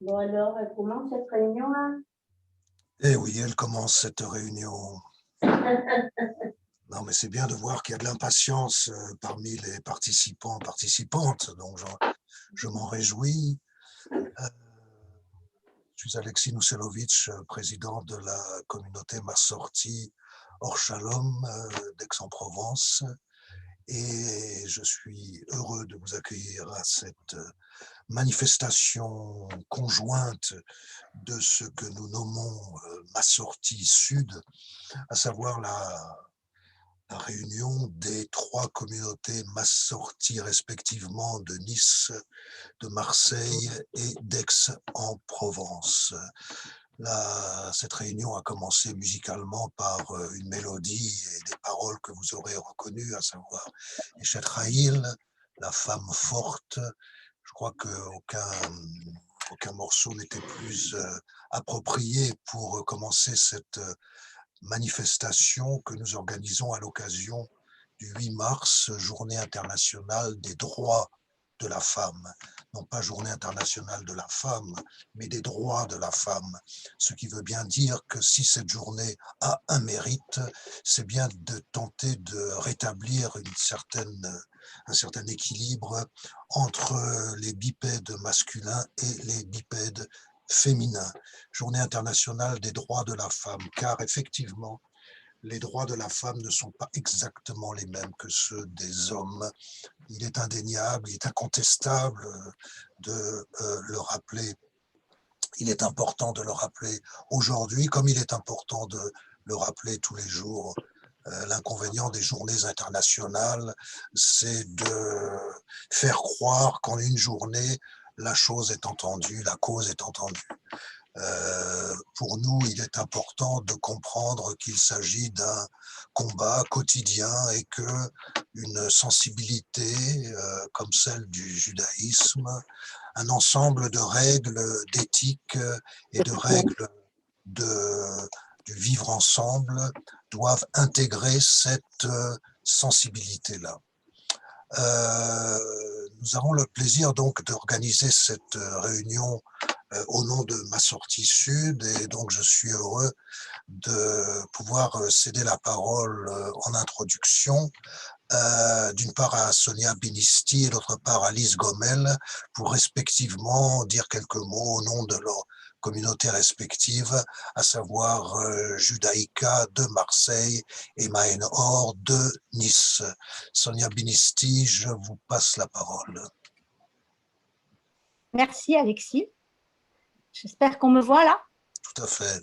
Bon alors, elle commence cette réunion-là? Eh oui, elle commence cette réunion. Non, mais c'est bien de voir qu'il y a de l'impatience parmi les participants, participantes, donc je m'en réjouis. Je suis Alexis Nousselovitch, président de la communauté Massorti Or Shalom d'Aix-en-Provence, et je suis heureux de vous accueillir à cette manifestation conjointe de ce que nous nommons Massorti Sud, à savoir la réunion des 3 communautés Massorti respectivement de Nice, de Marseille et d'Aix-en-Provence. Cette réunion a commencé musicalement par une mélodie et des paroles que vous aurez reconnues, à savoir Eshet Raïl, la femme forte. Je crois qu'aucun morceau n'était plus approprié pour commencer cette manifestation que nous organisons à l'occasion du 8 mars, Journée internationale des droits de la femme. Non pas Journée internationale de la femme, mais des droits de la femme. Ce qui veut bien dire que si cette journée a un mérite, c'est bien de tenter de rétablir un certain équilibre entre les bipèdes masculins et les bipèdes féminins. Journée internationale des droits de la femme, car effectivement, les droits de la femme ne sont pas exactement les mêmes que ceux des hommes. Il est indéniable, il est incontestable de le rappeler. Il est important de le rappeler aujourd'hui, comme il est important de le rappeler tous les jours. L'inconvénient des journées internationales, c'est de faire croire qu'en une journée, la chose est entendue, la cause est entendue. Pour nous, il est important de comprendre qu'il s'agit d'un combat quotidien et que une sensibilité comme celle du judaïsme, un ensemble de règles d'éthique et de règles du vivre ensemble doivent intégrer cette sensibilité-là. Nous avons le plaisir donc d'organiser cette réunion au nom de Massorti Sud, et donc je suis heureux de pouvoir céder la parole en introduction, d'une part à Sonia Binisti et d'autre part à Lise Gommel, pour respectivement dire quelques mots au nom de leur communauté respective, à savoir Judaïka de Marseille et Maën Or de Nice. Sonia Binisti, je vous passe la parole. Merci Alexis. J'espère qu'on me voit là. Tout à fait.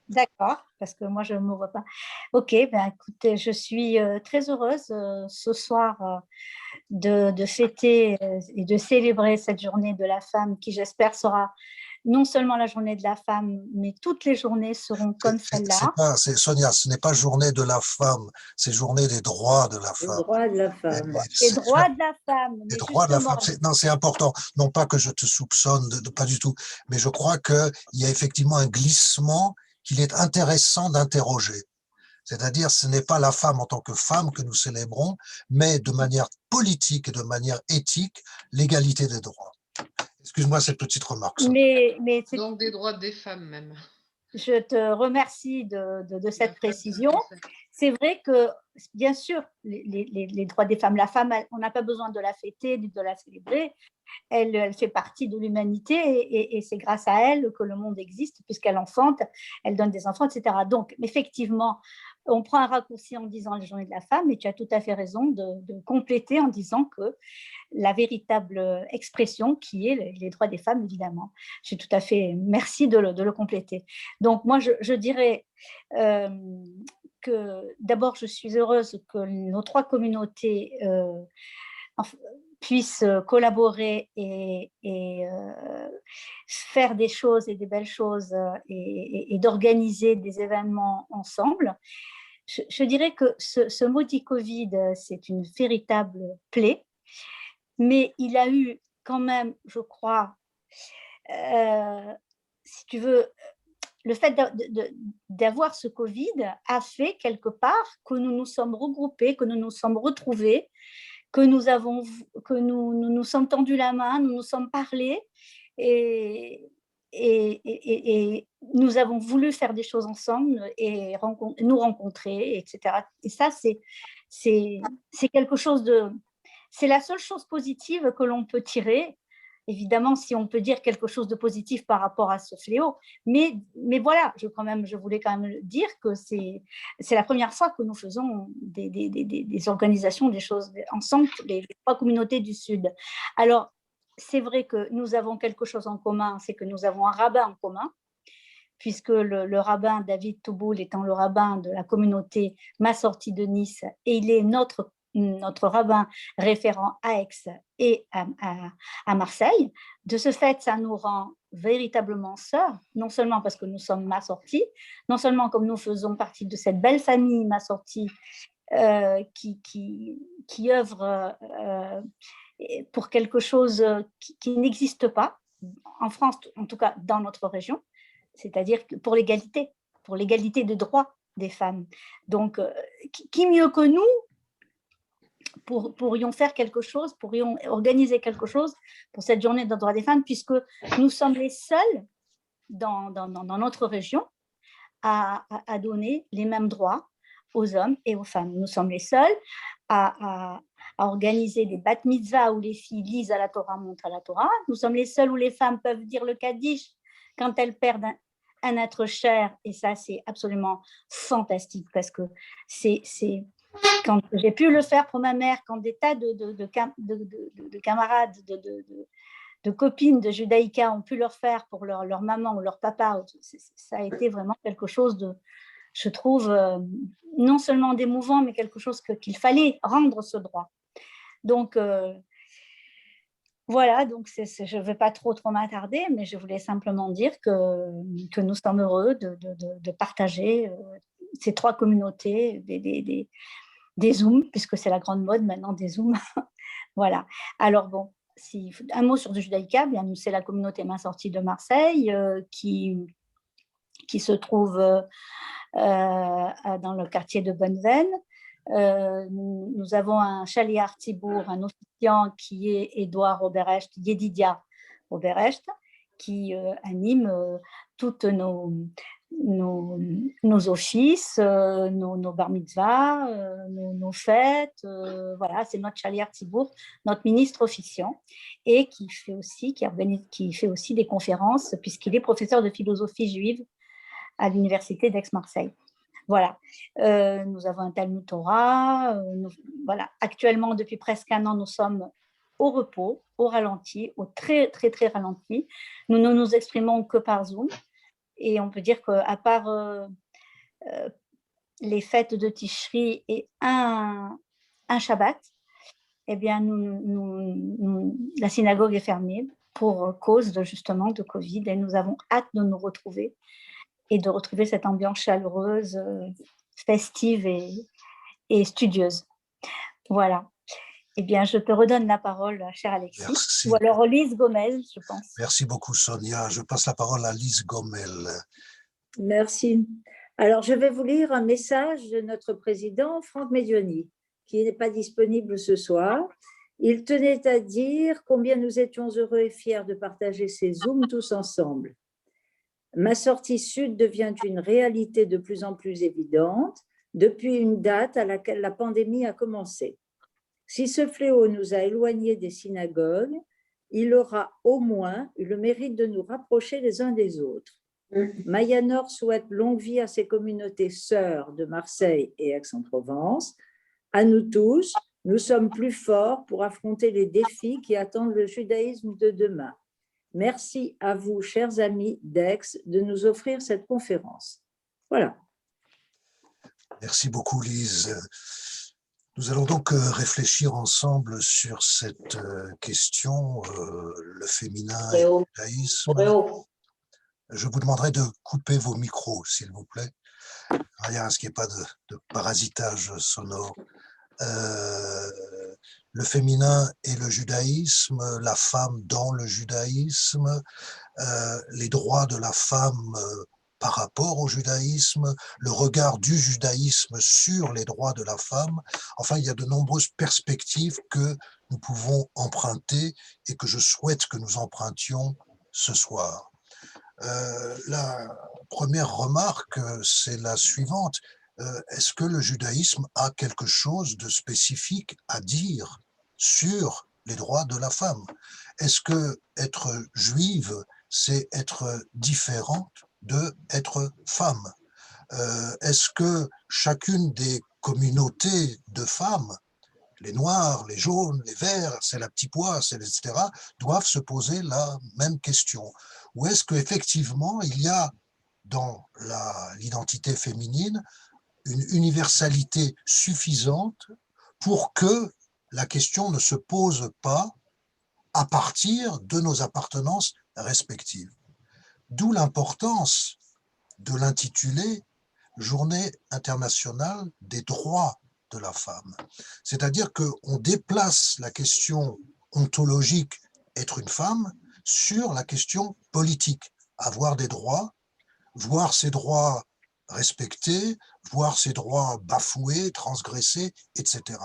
D'accord, parce que moi je ne me vois pas. Ok, ben écoutez, je suis très heureuse ce soir de fêter et de célébrer cette journée de la femme qui, j'espère, sera non seulement la journée de la femme, mais toutes les journées seront comme celle-là. Sonia, ce n'est pas journée de la femme, c'est journée des droits de la femme. Les droits de la femme. Les droits de la femme. Les droits de la femme, non, c'est important. Non pas que je te soupçonne, pas du tout, mais je crois qu'il y a effectivement un glissement qu'il est intéressant d'interroger. C'est-à-dire, ce n'est pas la femme en tant que femme que nous célébrons, mais de manière politique et de manière éthique, l'égalité des droits. Excuse-moi cette petite remarque. Donc des droits des femmes même. Je te remercie de cette précision. C'est vrai que, bien sûr, les droits des femmes, la femme, on n'a pas besoin de la fêter ni de la célébrer. Elle fait partie de l'humanité et c'est grâce à elle que le monde existe, puisqu'elle enfante, elle donne des enfants, etc. Donc, effectivement, on prend un raccourci en disant la journée de la femme, et tu as tout à fait raison de compléter en disant que la véritable expression qui est les droits des femmes, évidemment. J'ai tout à fait, merci de le compléter. Donc, moi, je dirais que d'abord, je suis heureuse que nos 3 communautés puissent collaborer et faire des choses et des belles choses et d'organiser des événements ensemble. Je dirais que ce maudit Covid, c'est une véritable plaie, mais il a eu quand même, je crois, si tu veux, le fait d'avoir ce Covid a fait quelque part que nous nous sommes regroupés, que nous nous sommes retrouvés, que nous nous sommes tendus la main, nous nous sommes parlé et nous avons voulu faire des choses ensemble et nous rencontrer, etc. Et ça, c'est quelque chose de... C'est la seule chose positive que l'on peut tirer, évidemment, si on peut dire quelque chose de positif par rapport à ce fléau. Mais voilà, je voulais quand même dire que c'est la première fois que nous faisons des organisations, des choses ensemble, les 3 communautés du Sud. Alors, c'est vrai que nous avons quelque chose en commun, c'est que nous avons un rabbin en commun, puisque le rabbin David Touboul étant le rabbin de la communauté Massorti de Nice, et il est notre rabbin référent à Aix et à Marseille. De ce fait, ça nous rend véritablement sœurs, non seulement parce que nous sommes Massorti, non seulement comme nous faisons partie de cette belle famille Massorti qui œuvre pour quelque chose qui n'existe pas, en France, en tout cas dans notre région, c'est-à-dire pour l'égalité de droits des femmes. Donc, qui mieux que nous pourrions faire quelque chose, pourrions organiser quelque chose pour cette journée des droits des femmes, puisque nous sommes les seuls dans notre région à donner les mêmes droits aux hommes et aux femmes. Nous sommes les seuls à organiser des bat mitzvahs où les filles lisent à la Torah, montrent à la Torah. Nous sommes les seuls où les femmes peuvent dire le Kaddish quand elles perdent un être cher, et ça, c'est absolument fantastique, parce que c'est quand j'ai pu le faire pour ma mère, quand des tas de camarades, de copines de Judaïka ont pu le faire pour leur maman ou leur papa, ça a été vraiment quelque chose de, je trouve, non seulement d'émouvant, mais quelque chose qu'il fallait rendre ce droit. Donc, voilà, donc je ne vais pas trop m'attarder, mais je voulais simplement dire que nous sommes heureux de partager ces 3 communautés, des Zooms, puisque c'est la grande mode maintenant des Zooms. Voilà. Alors bon, un mot sur Judaïka, bien, c'est la communauté Massorti de Marseille qui se trouve dans le quartier de Bonneveine. Nous avons un chaliar Tibour, un officiant qui est Édouard Oberecht, Yedidia Oberecht, qui anime toutes nos offices, nos bar mitzvahs, nos fêtes. Voilà, c'est notre chaliar Tibour, notre ministre officiant, et qui fait aussi des conférences, puisqu'il est professeur de philosophie juive à l'université d'Aix-Marseille. Voilà, nous avons un Talmud Torah. Voilà, actuellement, depuis presque un an, nous sommes au repos, au ralenti, au très, très, très ralenti. Nous ne nous exprimons que par Zoom. Et on peut dire qu'à part les fêtes de Tishri et un Shabbat, eh bien, la synagogue est fermée pour cause justement de Covid. Et nous avons hâte de nous retrouver et de retrouver cette ambiance chaleureuse, festive et studieuse. Voilà. Eh bien, je te redonne la parole, cher Alexis. Merci. Ou alors Lise Gomez, je pense. Merci beaucoup, Sonia. Je passe la parole à Lise Gomel. Merci. Alors, je vais vous lire un message de notre président, Franck Medioni, qui n'est pas disponible ce soir. Il tenait à dire combien nous étions heureux et fiers de partager ces Zooms tous ensemble. Massorti Sud devient une réalité de plus en plus évidente depuis une date à laquelle la pandémie a commencé. Si ce fléau nous a éloignés des synagogues, il aura au moins eu le mérite de nous rapprocher les uns des autres. Mayanor souhaite longue vie à ses communautés sœurs de Marseille et Aix-en-Provence. À nous tous, nous sommes plus forts pour affronter les défis qui attendent le judaïsme de demain. Merci à vous, chers amis d'Aix, de nous offrir cette conférence. Voilà. Merci beaucoup, Lise. Nous allons donc réfléchir ensemble sur cette question, le féminin et le judaïsme. Je vous demanderai de couper vos micros, s'il vous plaît. Rien à ce qu'il n'y ait pas de parasitage sonore. Le féminin et le judaïsme, la femme dans le judaïsme, les droits de la femme par rapport au judaïsme, le regard du judaïsme sur les droits de la femme. Enfin, il y a de nombreuses perspectives que nous pouvons emprunter et que je souhaite que nous empruntions ce soir. La première remarque, c'est la suivante. Est-ce que le judaïsme a quelque chose de spécifique à dire sur les droits de la femme? Est-ce que être juive, c'est être différente de être femme? Est-ce que chacune des communautés de femmes, les noirs, les jaunes, les verts, c'est la petite pois, c'est etc., doivent se poser la même question? Ou est-ce qu'effectivement, il y a dans l'identité féminine une universalité suffisante pour que la question ne se pose pas à partir de nos appartenances respectives? D'où l'importance de l'intitulé Journée internationale des droits de la femme. C'est-à-dire qu'on déplace la question ontologique, être une femme, sur la question politique, avoir des droits, voir ces droits respectés, voir ces droits bafoués, transgressés, etc.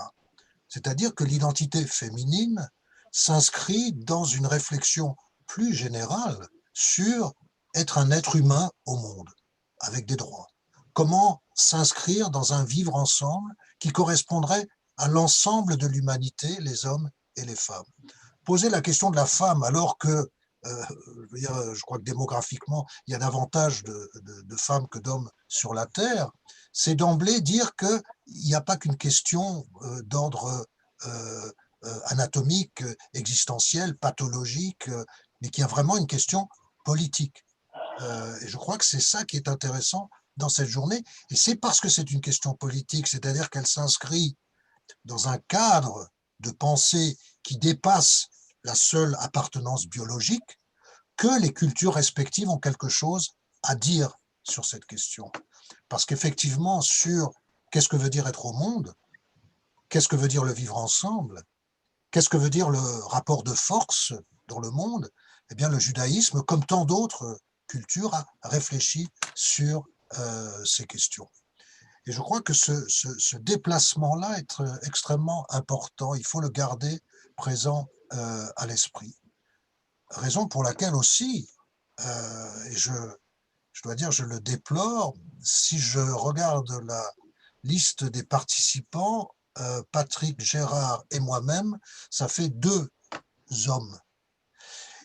C'est-à-dire que l'identité féminine s'inscrit dans une réflexion plus générale sur être un être humain au monde, avec des droits. Comment s'inscrire dans un vivre ensemble qui correspondrait à l'ensemble de l'humanité, les hommes et les femmes. Poser la question de la femme alors que, je crois que démographiquement, il y a davantage de femmes que d'hommes sur la Terre, c'est d'emblée dire qu'il n'y a pas qu'une question d'ordre anatomique, existentiel, pathologique, mais qu'il y a vraiment une question politique. Et je crois que c'est ça qui est intéressant dans cette journée, et c'est parce que c'est une question politique, c'est-à-dire qu'elle s'inscrit dans un cadre de pensée qui dépasse la seule appartenance biologique, que les cultures respectives ont quelque chose à dire sur cette question. Parce qu'effectivement, sur qu'est-ce que veut dire être au monde, qu'est-ce que veut dire le vivre ensemble, qu'est-ce que veut dire le rapport de force dans le monde, eh bien le judaïsme, comme tant d'autres cultures, a réfléchi sur ces questions. Et je crois que ce déplacement-là est extrêmement important. Il faut le garder présent à l'esprit. Raison pour laquelle aussi, et je dois dire, je le déplore, si je regarde la liste des participants, Patrick, Gérard et moi-même, ça fait 2 hommes.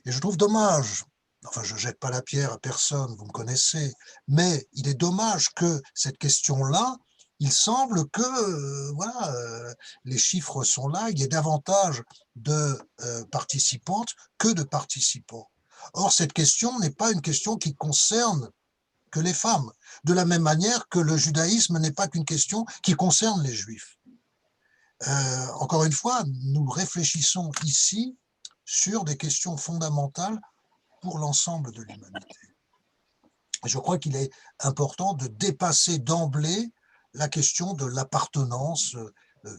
Et je trouve dommage, enfin je ne jette pas la pierre à personne, vous me connaissez, mais il est dommage que cette question-là, il semble que les chiffres sont là, il y ait davantage de participantes que de participants. Or, cette question n'est pas une question qui concerne que les femmes, de la même manière que le judaïsme n'est pas qu'une question qui concerne les juifs. Encore une fois, nous réfléchissons ici sur des questions fondamentales pour l'ensemble de l'humanité. Je crois qu'il est important de dépasser d'emblée la question de l'appartenance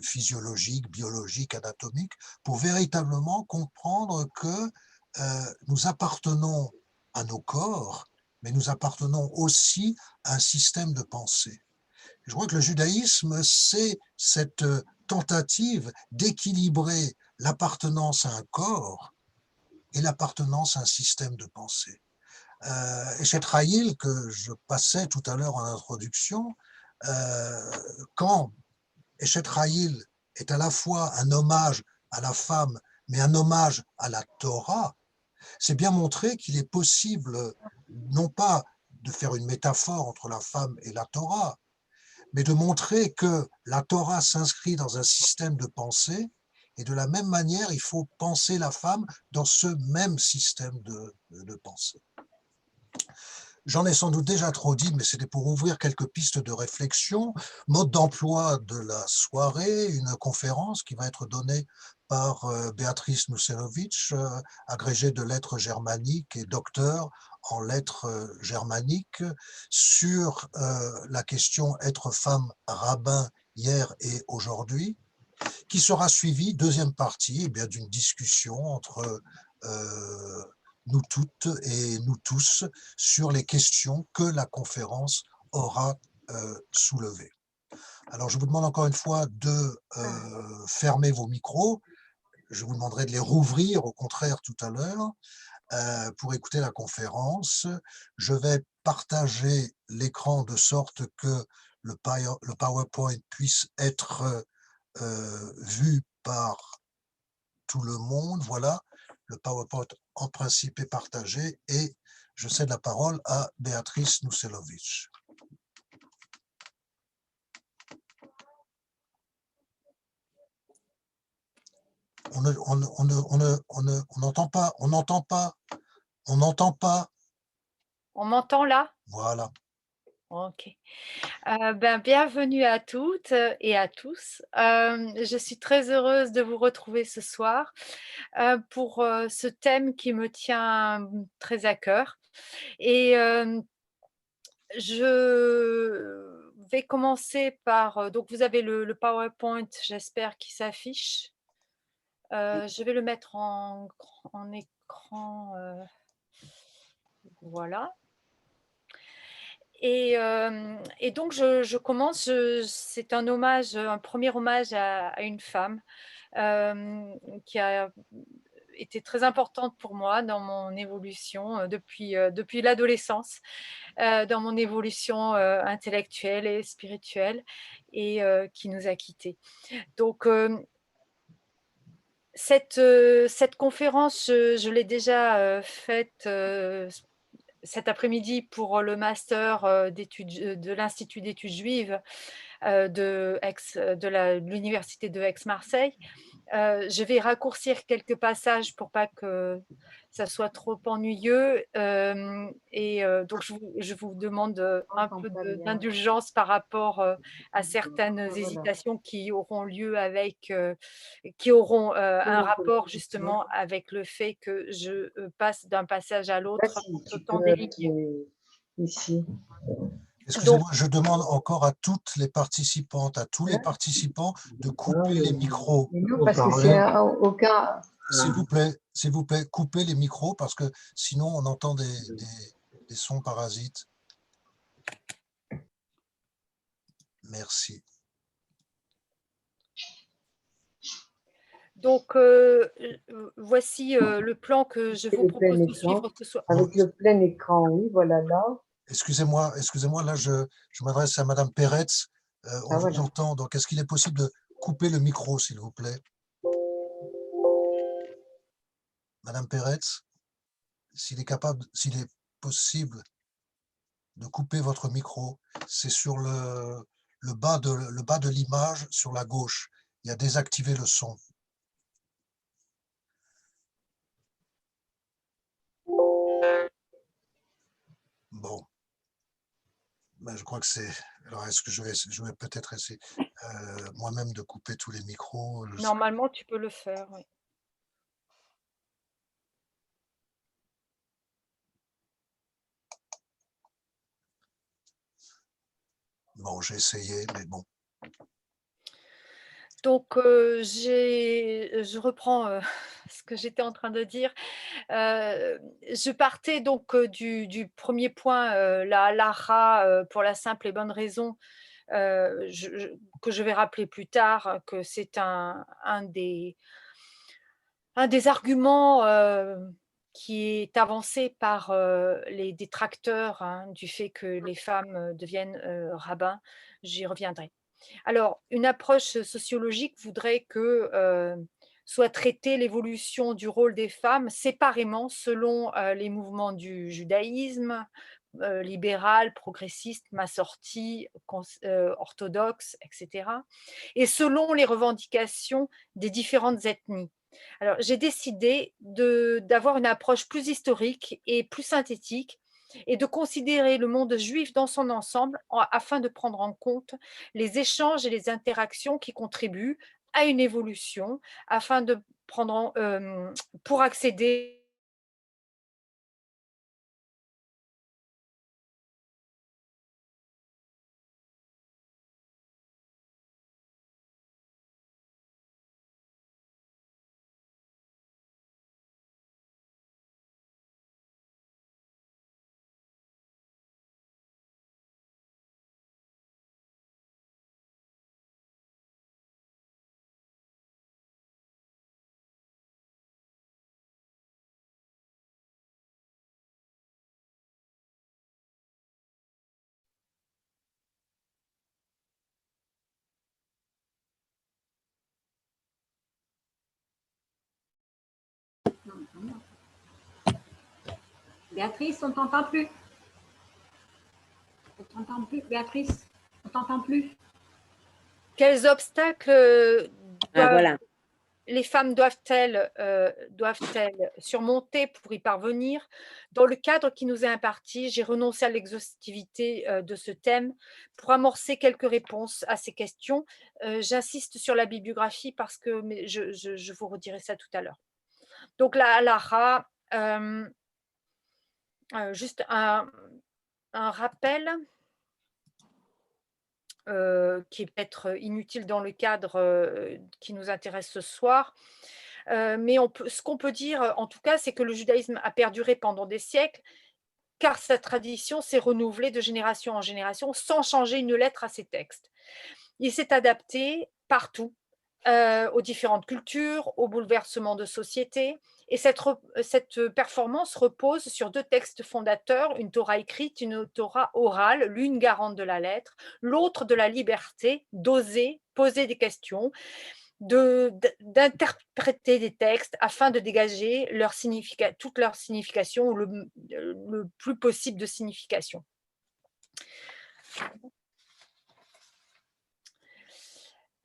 physiologique, biologique, anatomique, pour véritablement comprendre que nous appartenons à nos corps, mais nous appartenons aussi à un système de pensée. Je crois que le judaïsme, c'est cette tentative d'équilibrer l'appartenance à un corps et l'appartenance à un système de pensée. Eshet Ha'il, que je passais tout à l'heure en introduction, quand Eshet Ha'il est à la fois un hommage à la femme, mais un hommage à la Torah, c'est bien montrer qu'il est possible, non pas de faire une métaphore entre la femme et la Torah, mais de montrer que la Torah s'inscrit dans un système de pensée, et de la même manière, il faut penser la femme dans ce même système de pensée. J'en ai sans doute déjà trop dit, mais c'était pour ouvrir quelques pistes de réflexion. Mode d'emploi de la soirée, une conférence qui va être donnée par Béatrice Nuselovic, agrégée de lettres germaniques et docteur en lettres germaniques, sur la question être femme, rabbin, hier et aujourd'hui, qui sera suivie, deuxième partie, d'une discussion entre nous toutes et nous tous, sur les questions que la conférence aura soulevées. Alors, je vous demande encore une fois de fermer vos micros. Je vous demanderai de les rouvrir, au contraire, tout à l'heure, pour écouter la conférence. Je vais partager l'écran de sorte que le PowerPoint puisse être vu par tout le monde. Voilà, le PowerPoint en principe est partagé et je cède la parole à Béatrice Nuselovic. On n'entend pas, on n'entend pas, on n'entend pas. On m'entend là? Voilà. Ok. Bienvenue à toutes et à tous. Je suis très heureuse de vous retrouver ce soir pour ce thème qui me tient très à cœur. Et je vais commencer par... donc, vous avez le PowerPoint, j'espère, qui s'affiche. Je vais le mettre en écran. Voilà. Et donc, je commence. C'est un hommage, un premier hommage à une femme qui a été très importante pour moi dans mon évolution depuis l'adolescence, dans mon évolution intellectuelle et spirituelle, et qui nous a quittés. Donc, cette conférence, je l'ai déjà faite cet après-midi pour le master d'études de l'Institut d'études juives de l'Université de Aix-Marseille. Je vais raccourcir quelques passages pour pas que ça soit trop ennuyeux. Donc, je vous demande un peu d'indulgence par rapport à certaines hésitations qui auront lieu qui auront un rapport justement avec le fait que je passe d'un passage à l'autre en ce temps délicat. Ici. Excusez-moi, je demande encore à toutes les participantes, à tous les participants de couper les micros. Non, parce que c'est aucun... S'il vous plaît, coupez les micros parce que sinon on entend des sons parasites. Merci. Donc, voici le plan que je vous propose de suivre ce soir. Avec le plein écran, oui, voilà là. Excusez-moi, là je m'adresse à Madame Peretz. On vous entend, donc est-ce qu'il est possible de couper le micro, s'il vous plaît? Madame Peretz, s'il est possible de couper votre micro, c'est sur le bas de l'image, sur la gauche. Il y a désactivé le son. Bon. Ben, je crois que c'est... Alors, est-ce que je vais peut-être essayer moi-même de couper tous les micros? Normalement, tu peux le faire, oui. Bon, j'ai essayé, mais bon. Donc, je reprends ce que j'étais en train de dire. Je partais donc du premier point, la halakha, pour la simple et bonne raison que je vais rappeler plus tard, que c'est un des arguments qui est avancé par les détracteurs du fait que les femmes deviennent rabbins. J'y reviendrai. Alors, une approche sociologique voudrait que soit traitée l'évolution du rôle des femmes séparément selon les mouvements du judaïsme, libéral, progressiste, massorti, orthodoxe, etc. Et selon les revendications des différentes ethnies. Alors, j'ai décidé d'avoir une approche plus historique et plus synthétique et de considérer le monde juif dans son ensemble afin de prendre en compte les échanges et les interactions qui contribuent à une évolution afin de pour accéder Béatrice, on t'entend plus. On t'entend plus, Béatrice. On t'entend plus. Quels obstacles voilà. les femmes doivent-elles surmonter pour y parvenir? Dans le cadre qui nous est imparti, j'ai renoncé à l'exhaustivité de ce thème pour amorcer quelques réponses à ces questions. J'insiste sur la bibliographie parce que je vous redirai ça tout à l'heure. Donc la halara, juste un rappel qui est peut-être inutile dans le cadre qui nous intéresse ce soir. Mais ce qu'on peut dire, en tout cas, c'est que le judaïsme a perduré pendant des siècles, car sa tradition s'est renouvelée de génération en génération sans changer une lettre à ses textes. Il s'est adapté partout, aux différentes cultures, aux bouleversements de société. Et cette performance repose sur deux textes fondateurs, une Torah écrite, une Torah orale, l'une garante de la lettre, l'autre de la liberté d'oser poser des questions, d'interpréter des textes afin de dégager toute leur signification ou le plus possible de signification.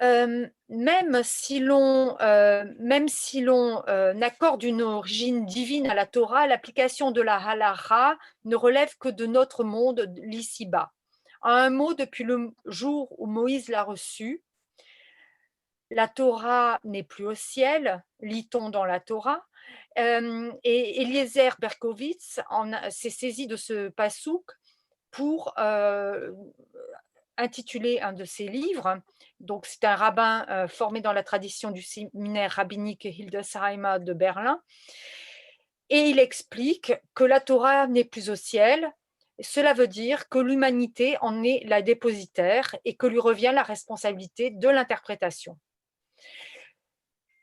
Même si l'on accorde une origine divine à la Torah, l'application de la halakha ne relève que de notre monde l'ici-bas. À un mot, depuis le jour où Moïse l'a reçue, la Torah n'est plus au ciel, lit-on dans la Torah. Et Eliezer Berkovitz s'est saisi de ce passouk pour intituler un de ses livres. Donc, c'est un rabbin formé dans la tradition du séminaire rabbinique Hildesheimer de Berlin. Et il explique que la Torah n'est plus au ciel. Cela veut dire que l'humanité en est la dépositaire et que lui revient la responsabilité de l'interprétation.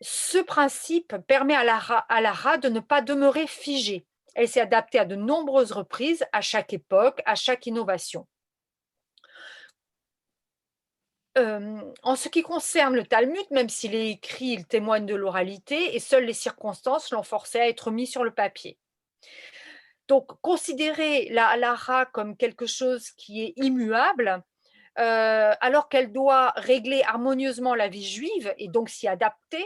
Ce principe permet à l'Ara de ne pas demeurer figée. Elle s'est adaptée à de nombreuses reprises, à chaque époque, à chaque innovation. En ce qui concerne le Talmud, même s'il est écrit, il témoigne de l'oralité et seules les circonstances l'ont forcé à être mis sur le papier. Donc, considérer la halakha comme quelque chose qui est immuable, alors qu'elle doit régler harmonieusement la vie juive et donc s'y adapter,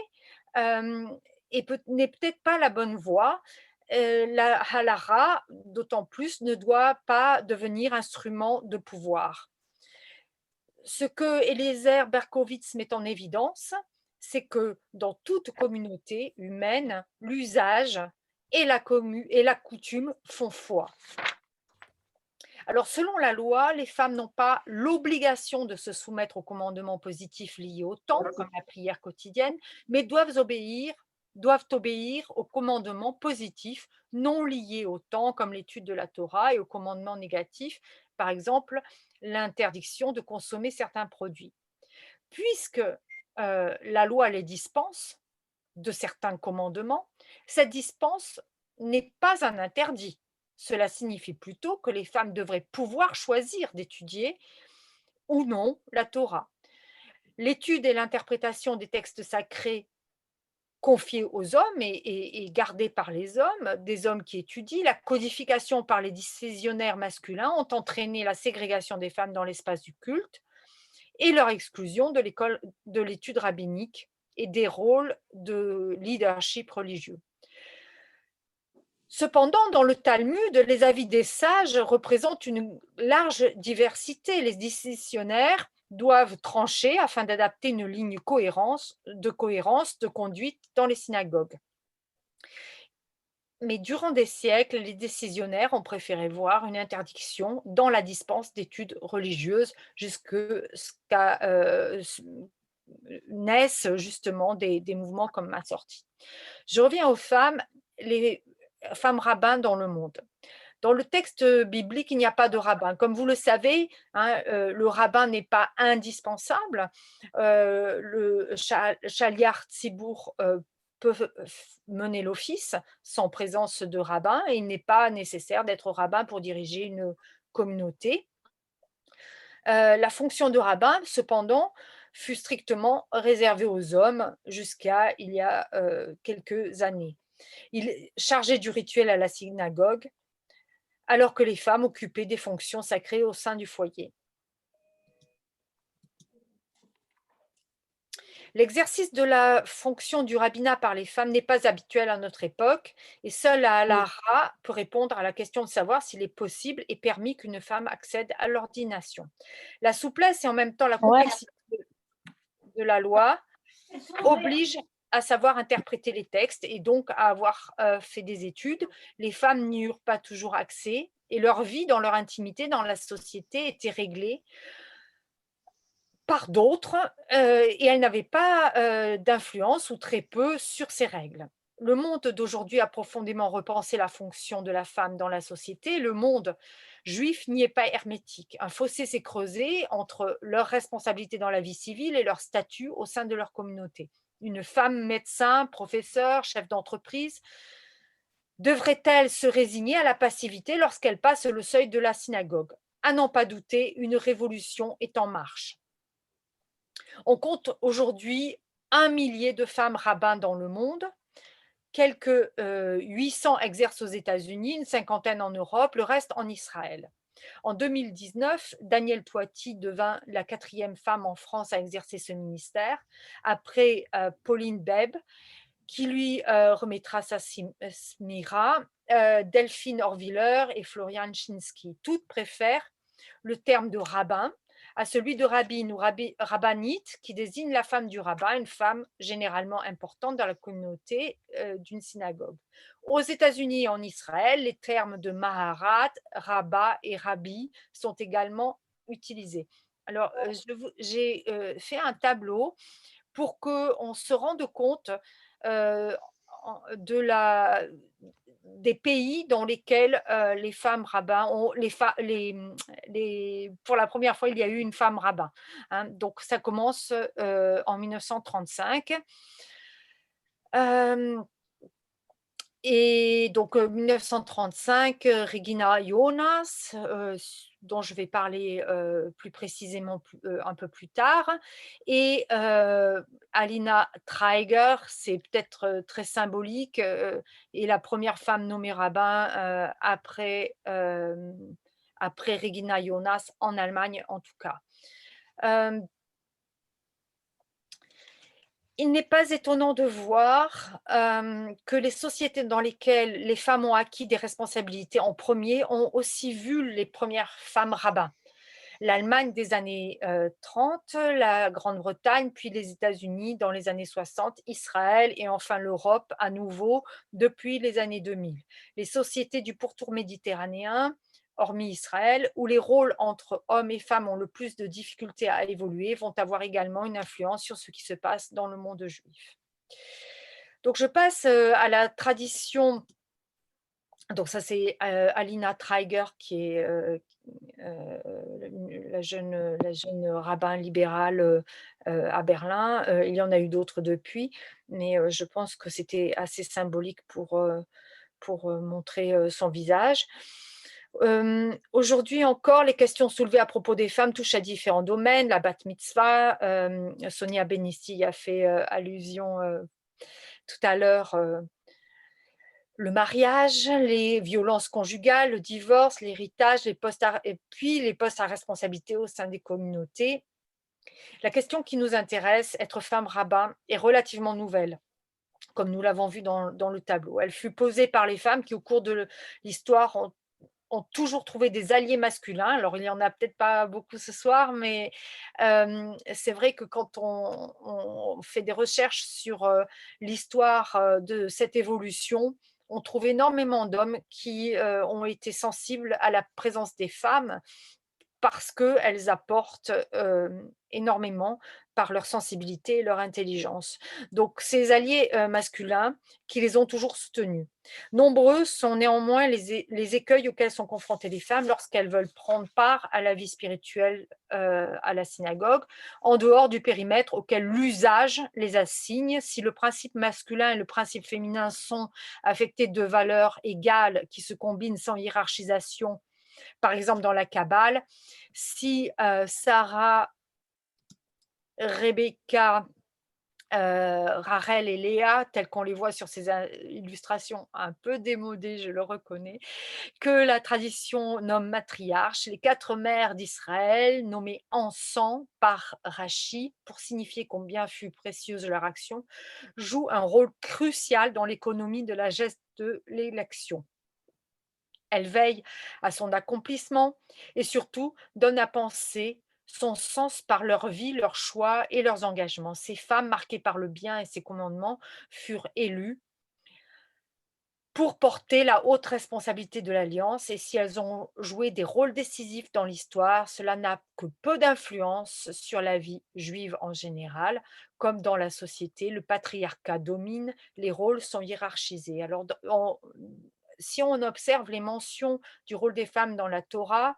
n'est peut-être pas la bonne voie. La halakha, d'autant plus, ne doit pas devenir instrument de pouvoir. Ce que Eliezer Berkovitz met en évidence, c'est que dans toute communauté humaine, l'usage et la coutume font foi. Alors, selon la loi, les femmes n'ont pas l'obligation de se soumettre aux commandements positifs liés au temps, comme la prière quotidienne, mais doivent obéir aux commandements positifs non liés au temps, comme l'étude de la Torah, et aux commandements négatifs, par exemple l'interdiction de consommer certains produits. Puisque la loi les dispense de certains commandements, cette dispense n'est pas un interdit. Cela signifie plutôt que les femmes devraient pouvoir choisir d'étudier ou non la Torah. L'étude et l'interprétation des textes sacrés confiés aux hommes et gardés par les hommes, des hommes qui étudient, la codification par les décisionnaires masculins ont entraîné la ségrégation des femmes dans l'espace du culte et leur exclusion de l'école de l'étude rabbinique et des rôles de leadership religieux. Cependant, dans le Talmud, les avis des sages représentent une large diversité. Les décisionnaires doivent trancher afin d'adapter une ligne de conduite dans les synagogues. Mais durant des siècles, les décisionnaires ont préféré voir une interdiction dans la dispense d'études religieuses jusqu'à naissent justement des mouvements comme Massorti. Je reviens aux femmes, les femmes rabbins dans le monde. Dans le texte biblique, il n'y a pas de rabbin. Comme vous le savez, le rabbin n'est pas indispensable. Le Shaliach Tzibour peut mener l'office sans présence de rabbin et il n'est pas nécessaire d'être rabbin pour diriger une communauté. La fonction de rabbin, cependant, fut strictement réservée aux hommes jusqu'à il y a quelques années. Il est chargé du rituel à la synagogue, alors que les femmes occupaient des fonctions sacrées au sein du foyer. L'exercice de la fonction du rabbinat par les femmes n'est pas habituel à notre époque et seule la halakha peut répondre à la question de savoir s'il est possible et permis qu'une femme accède à l'ordination. La souplesse et en même temps la complexité de la loi oblige à savoir interpréter les textes et donc à avoir fait des études. Les femmes n'y eurent pas toujours accès et leur vie dans leur intimité, dans la société, était réglée par d'autres et elles n'avaient pas d'influence ou très peu sur ces règles. Le monde d'aujourd'hui a profondément repensé la fonction de la femme dans la société. Le monde juif n'y est pas hermétique. Un fossé s'est creusé entre leur responsabilité dans la vie civile et leur statut au sein de leur communauté. Une femme médecin, professeur, chef d'entreprise, devrait-elle se résigner à la passivité lorsqu'elle passe le seuil de la synagogue? À n'en pas douter, une révolution est en marche. On compte aujourd'hui 1 millier de femmes rabbins dans le monde. Quelques 800 exercent aux États-Unis, une cinquantaine en Europe, le reste en Israël. En 2019, Danielle Toiti devint la 4e femme en France à exercer ce ministère, après Pauline Beb, qui lui remettra sa smira, Delphine Orviller et Florian Chinsky. Toutes préfèrent le terme de rabbin à celui de rabbine ou rabbinite, qui désigne la femme du rabbin, une femme généralement importante dans la communauté d'une synagogue. Aux États-Unis et en Israël, les termes de maharat, rabba et rabbi sont également utilisés. Alors, j'ai fait un tableau pour qu'on se rende compte des pays dans lesquels les femmes rabbins ont pour la première fois il y a eu une femme rabbin, hein. Donc ça commence en 1935 et donc 1935, Regina Jonas, dont je vais parler plus précisément un peu plus tard, et Alina Traeger, c'est peut-être très symbolique, est la première femme nommée rabbin après Regina Jonas en Allemagne en tout cas. Il n'est pas étonnant de voir que les sociétés dans lesquelles les femmes ont acquis des responsabilités en premier ont aussi vu les premières femmes rabbins. L'Allemagne des années 30, la Grande-Bretagne, puis les États-Unis dans les années 60, Israël et enfin l'Europe à nouveau depuis les années 2000. Les sociétés du pourtour méditerranéen, hormis Israël, où les rôles entre hommes et femmes ont le plus de difficultés à évoluer, vont avoir également une influence sur ce qui se passe dans le monde juif. Donc je passe à la tradition. Donc ça c'est Alina Traeger qui est la jeune rabbin libérale à Berlin. Il y en a eu d'autres depuis, mais je pense que c'était assez symbolique pour montrer son visage. Aujourd'hui encore, les questions soulevées à propos des femmes touchent à différents domaines. La bat mitzvah, Sonia Benissi y a fait allusion tout à l'heure. Le mariage, les violences conjugales, le divorce, l'héritage, et puis les postes à responsabilité au sein des communautés. La question qui nous intéresse, être femme rabbin, est relativement nouvelle, comme nous l'avons vu dans le tableau. Elle fut posée par les femmes qui, au cours de l'histoire, ont toujours trouvé des alliés masculins. Alors, il n'y en a peut-être pas beaucoup ce soir, mais c'est vrai que quand on fait des recherches sur l'histoire de cette évolution, on trouve énormément d'hommes qui ont été sensibles à la présence des femmes parce qu'elles apportent énormément par leur sensibilité et leur intelligence. Donc, ces alliés masculins qui les ont toujours soutenus. Nombreux sont néanmoins les écueils auxquels sont confrontées les femmes lorsqu'elles veulent prendre part à la vie spirituelle à la synagogue, en dehors du périmètre auquel l'usage les assigne. Si le principe masculin et le principe féminin sont affectés de valeurs égales qui se combinent sans hiérarchisation, par exemple dans la Kabbale, si Sarah, Rebecca, Rachel et Léa, tels qu'on les voit sur ces illustrations un peu démodées, je le reconnais, que la tradition nomme matriarches, les 4 mères d'Israël, nommées en sang par Rachi, pour signifier combien fut précieuse leur action, jouent un rôle crucial dans l'économie de la geste de l'élection. Elles veillent à son accomplissement et surtout donnent à penser son sens par leur vie, leurs choix et leurs engagements. Ces femmes marquées par le bien et ses commandements furent élues pour porter la haute responsabilité de l'Alliance, et si elles ont joué des rôles décisifs dans l'histoire, cela n'a que peu d'influence sur la vie juive en général. Comme dans la société, le patriarcat domine, les rôles sont hiérarchisés. Alors, si on observe les mentions du rôle des femmes dans la Torah,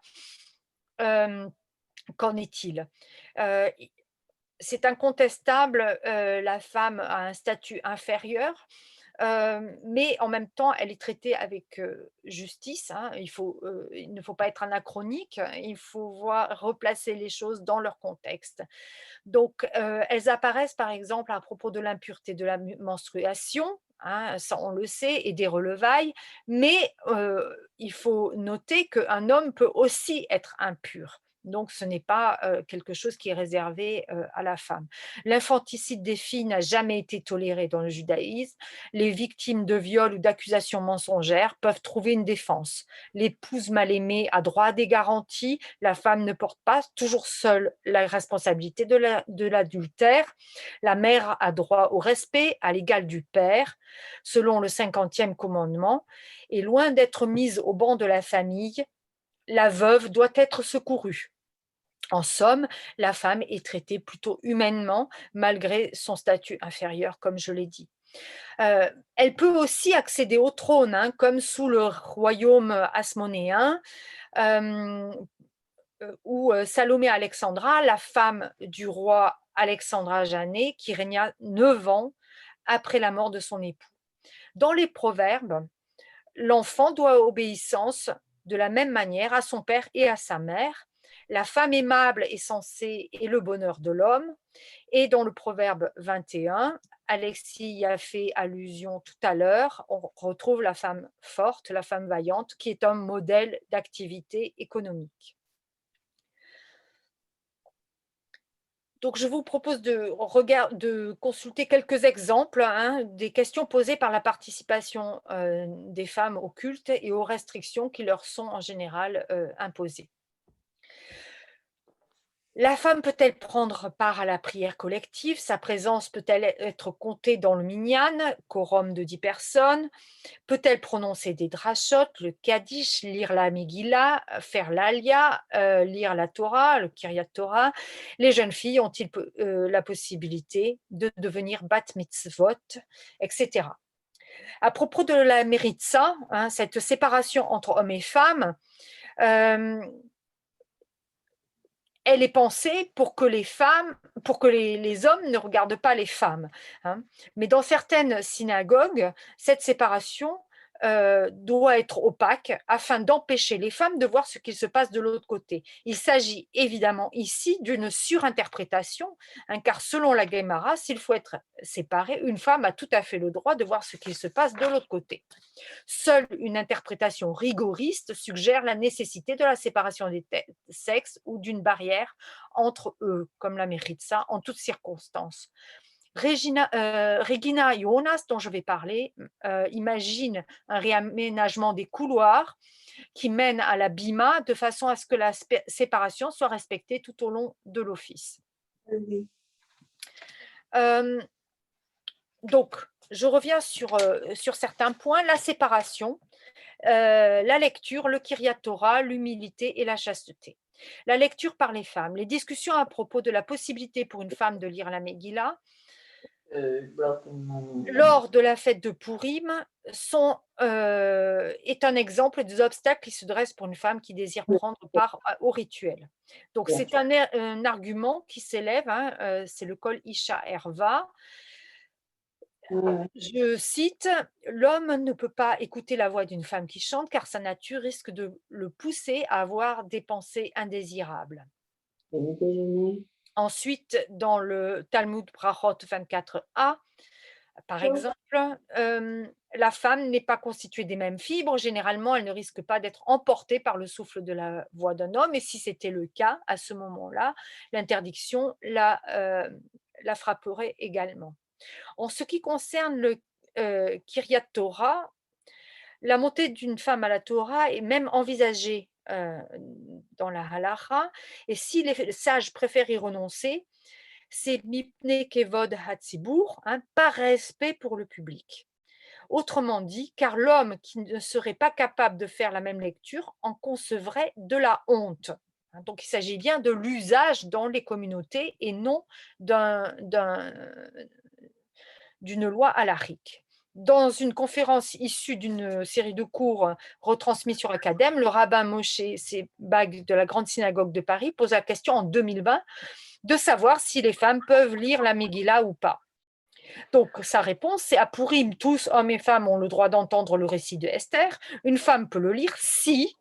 qu'en est-il? C'est incontestable, la femme a un statut inférieur, mais en même temps, elle est traitée avec justice, hein. Il ne faut pas être anachronique, il faut replacer les choses dans leur contexte. Donc, elles apparaissent par exemple à propos de l'impureté de la menstruation, hein, ça on le sait, et des relevailles, mais il faut noter qu'un homme peut aussi être impur. Donc, ce n'est pas quelque chose qui est réservé à la femme. L'infanticide des filles n'a jamais été toléré dans le judaïsme. Les victimes de viols ou d'accusations mensongères peuvent trouver une défense. L'épouse mal aimée a droit à des garanties. La femme ne porte pas toujours seule la responsabilité de l'adultère. La mère a droit au respect, à l'égal du père, selon le 50e commandement. Et loin d'être mise au banc de la famille, la veuve doit être secourue. En somme, la femme est traitée plutôt humainement, malgré son statut inférieur, comme je l'ai dit. Elle peut aussi accéder au trône, hein, comme sous le royaume hasmonéen, où Salomé Alexandra, la femme du roi Alexandre Janet, qui régna 9 ans après la mort de son époux. Dans les Proverbes, l'enfant doit obéissance de la même manière à son père et à sa mère. La femme aimable est censée et le bonheur de l'homme. Et dans le Proverbe 21, Alexis y a fait allusion tout à l'heure, on retrouve la femme forte, la femme vaillante, qui est un modèle d'activité économique. Donc, je vous propose de consulter quelques exemples, hein, des questions posées par la participation des femmes au culte et aux restrictions qui leur sont en général imposées. La femme peut-elle prendre part à la prière collective? Sa présence peut-elle être comptée dans le minyan, quorum de 10 personnes? Peut-elle prononcer des drachot, le Kaddish, lire la Megillah, faire l'Alia, lire la Torah, le Kiryat Torah? Les jeunes filles ont-ils la possibilité de devenir bat mitzvot, etc. À propos de la méritza, hein, cette séparation entre hommes et femmes, elle est pensée pour que les hommes ne regardent pas les femmes, hein. Mais dans certaines synagogues, cette séparation doit être opaque afin d'empêcher les femmes de voir ce qui se passe de l'autre côté. Il s'agit évidemment ici d'une surinterprétation, hein, car selon la Guémara, s'il faut être séparé, une femme a tout à fait le droit de voir ce qui se passe de l'autre côté. Seule une interprétation rigoriste suggère la nécessité de la séparation des sexes ou d'une barrière entre eux, comme la méritza, en toutes circonstances. Regina Jonas, dont je vais parler, imagine un réaménagement des couloirs qui mènent à la bima de façon à ce que la séparation soit respectée tout au long de l'office. Oui. Donc, je reviens sur certains points. La séparation, la lecture, le Kiryat Torah, l'humilité et la chasteté. La lecture par les femmes. Les discussions à propos de la possibilité pour une femme de lire la Megillah lors de la fête de Purim est un exemple des obstacles qui se dressent pour une femme qui désire prendre part au rituel. Donc, c'est un argument qui s'élève, hein, c'est le Kol Isha Erva. Je cite, « L'homme ne peut pas écouter la voix d'une femme qui chante car sa nature risque de le pousser à avoir des pensées indésirables. » Ensuite, dans le Talmud Brachot 24a, par exemple, la femme n'est pas constituée des mêmes fibres. Généralement, elle ne risque pas d'être emportée par le souffle de la voix d'un homme. Et si c'était le cas, à ce moment-là, l'interdiction la frapperait également. En ce qui concerne le Kiryat Torah, la montée d'une femme à la Torah est même envisagée dans la halacha. Et si les sages préfèrent y renoncer, c'est mipnei kevod hatzibur, par respect pour le public. Autrement dit, car l'homme qui ne serait pas capable de faire la même lecture en concevrait de la honte. Donc, il s'agit bien de l'usage dans les communautés et non d'une loi halachique. Dans une conférence issue d'une série de cours retransmis sur Acadème, le rabbin Moshe Sebag de la Grande Synagogue de Paris pose la question en 2020 de savoir si les femmes peuvent lire la Megillah ou pas. Donc, sa réponse, c'est à Purim, tous, hommes et femmes, ont le droit d'entendre le récit de Esther. Une femme peut le lire si,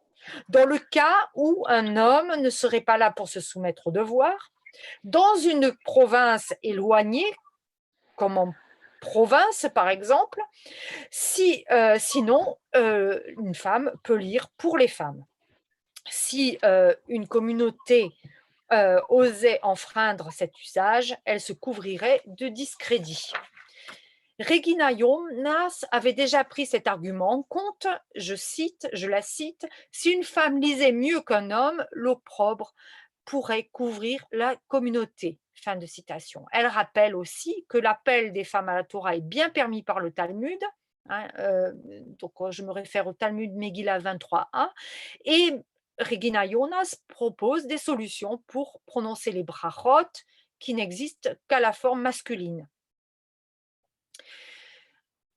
dans le cas où un homme ne serait pas là pour se soumettre au devoir, dans une province éloignée, comme en province par exemple, sinon, une femme peut lire pour les femmes. Si une communauté osait enfreindre cet usage, elle se couvrirait de discrédit. Regina Jonas avait déjà pris cet argument en compte, je la cite, « Si une femme lisait mieux qu'un homme, l'opprobre pourrait couvrir la communauté ». Fin de citation. Elle rappelle aussi que l'appel des femmes à la Torah est bien permis par le Talmud, donc je me réfère au Talmud Megillah 23a, et Regina Jonas propose des solutions pour prononcer les brachot qui n'existent qu'à la forme masculine.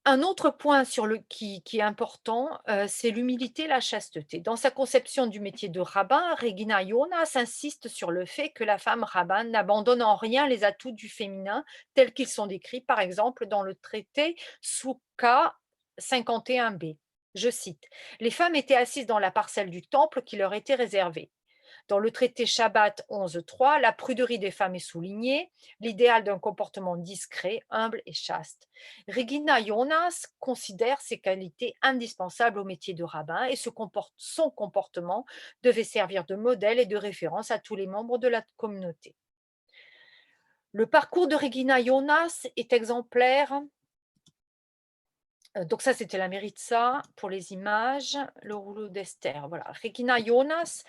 Un autre point qui est important, c'est l'humilité et la chasteté. Dans sa conception du métier de rabbin, Regina Jonas insiste sur le fait que la femme rabbin n'abandonne en rien les atouts du féminin tels qu'ils sont décrits, par exemple, dans le traité Soukha 51b. Je cite, « Les femmes étaient assises dans la parcelle du temple qui leur était réservée. Dans le traité Shabbat 11.3, la pruderie des femmes est soulignée, l'idéal d'un comportement discret, humble et chaste. Regina Jonas considère ces qualités indispensables au métier de rabbin et son comportement devait servir de modèle et de référence à tous les membres de la communauté. Le parcours de Regina Jonas est exemplaire. Donc ça, c'était la Méritza pour les images, le rouleau d'Esther. Voilà, Regina Jonas.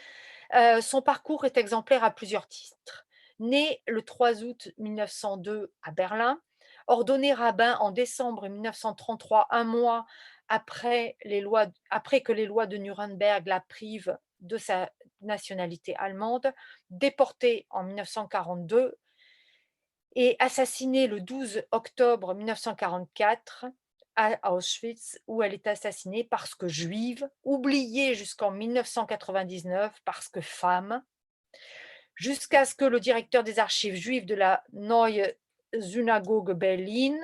Son parcours est exemplaire à plusieurs titres. Né le 3 août 1902 à Berlin, ordonné rabbin en décembre 1933, un mois après que les lois de Nuremberg la privent de sa nationalité allemande, déporté en 1942 et assassiné le 12 octobre 1944 à Auschwitz, où elle est assassinée parce que juive, oubliée jusqu'en 1999 parce que femme, jusqu'à ce que le directeur des archives juives de la Neue Synagoge Berlin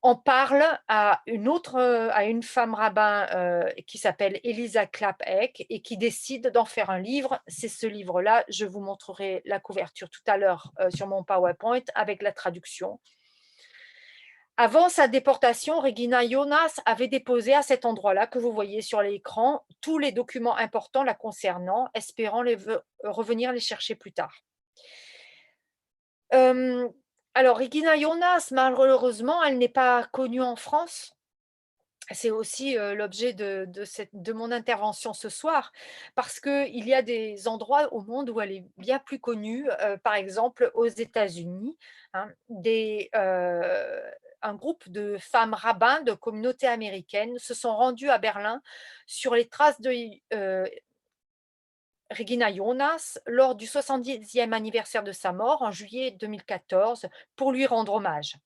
en parle à une femme rabbin qui s'appelle Elisa Klapp-Eck et qui décide d'en faire un livre. C'est ce livre-là, je vous montrerai la couverture tout à l'heure sur mon PowerPoint avec la traduction. Avant sa déportation, Regina Jonas avait déposé à cet endroit-là que vous voyez sur l'écran tous les documents importants la concernant, espérant revenir les chercher plus tard. Alors, Regina Jonas, malheureusement, elle n'est pas connue en France. C'est aussi l'objet de mon intervention ce soir, parce qu'il y a des endroits au monde où elle est bien plus connue, par exemple aux États-Unis, un groupe de femmes rabbins de communautés américaines se sont rendues à Berlin sur les traces de Regina Jonas lors du 70e anniversaire de sa mort en juillet 2014 pour lui rendre hommage.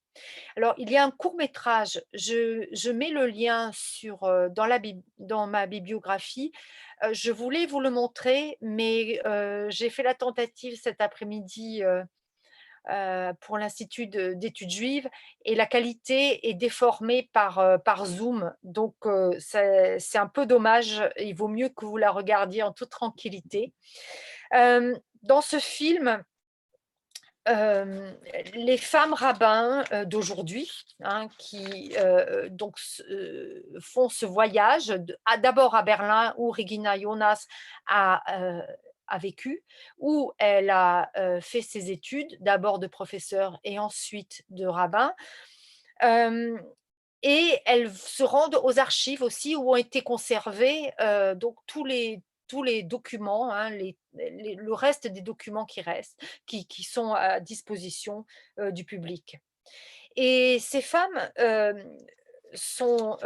Alors, il y a un court-métrage, je mets le lien dans ma bibliographie. Je voulais vous le montrer, mais j'ai fait la tentative cet après-midi pour l'Institut d'études juives et la qualité est déformée par Zoom. Donc, c'est un peu dommage. Il vaut mieux que vous la regardiez en toute tranquillité. Dans ce film, les femmes rabbins d'aujourd'hui, hein, qui font ce voyage, d'abord à Berlin où Regina Jonas a vécu, où elle a fait ses études, d'abord de professeur et ensuite de rabbin. Et elles se rendent aux archives aussi où ont été conservés donc tous les documents, hein, le reste des documents qui restent, qui sont à disposition du public. Et ces femmes sont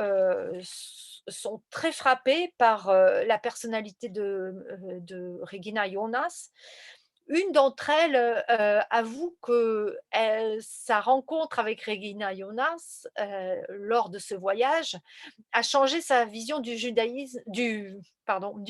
très frappées par la personnalité de Regina Jonas. Une d'entre elles avoue que sa rencontre avec Regina Jonas lors de ce voyage a changé sa vision du judaïsme, du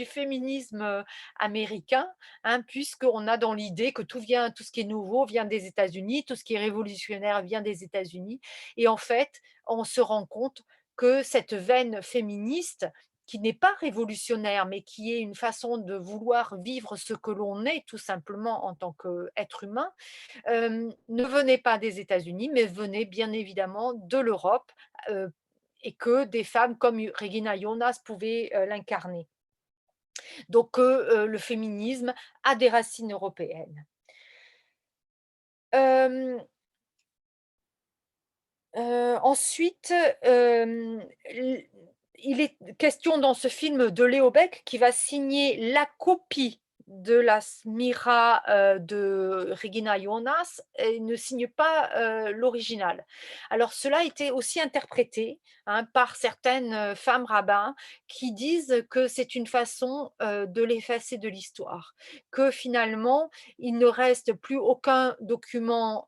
féminisme américain, hein, puisqu'on a dans l'idée que tout ce qui est nouveau vient des États-Unis, tout ce qui est révolutionnaire vient des États-Unis. Et en fait, on se rend compte que cette veine féministe, qui n'est pas révolutionnaire, mais qui est une façon de vouloir vivre ce que l'on est tout simplement en tant qu'être humain, ne venait pas des États-Unis, mais venait bien évidemment de l'Europe, et que des femmes comme Regina Jonas pouvaient l'incarner. Donc le féminisme a des racines européennes. Ensuite, il est question dans ce film de Léo Beck qui va signer la copie de la Smira de Regina Jonas et ne signe pas l'original. Alors cela a été aussi interprété, hein, par certaines femmes rabbins qui disent que c'est une façon de l'effacer de l'histoire, que finalement il ne reste plus aucun document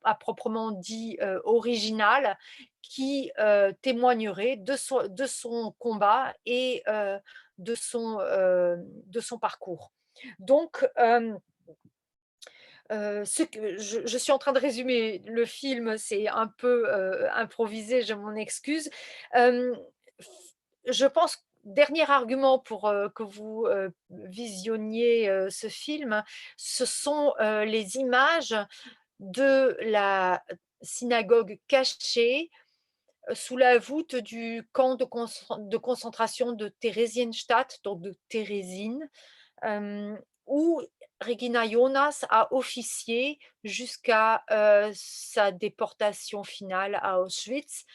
à proprement dit original qui témoignerait de son combat et de son parcours. Donc, je suis en train de résumer le film, c'est un peu improvisé, je m'en excuse. Je pense, dernier argument pour que vous visionniez ce film, ce sont les images de la synagogue cachée sous la voûte du camp de concentration de Theresienstadt, donc de Térésine, où Regina Jonas a officié jusqu'à sa déportation finale à Auschwitz,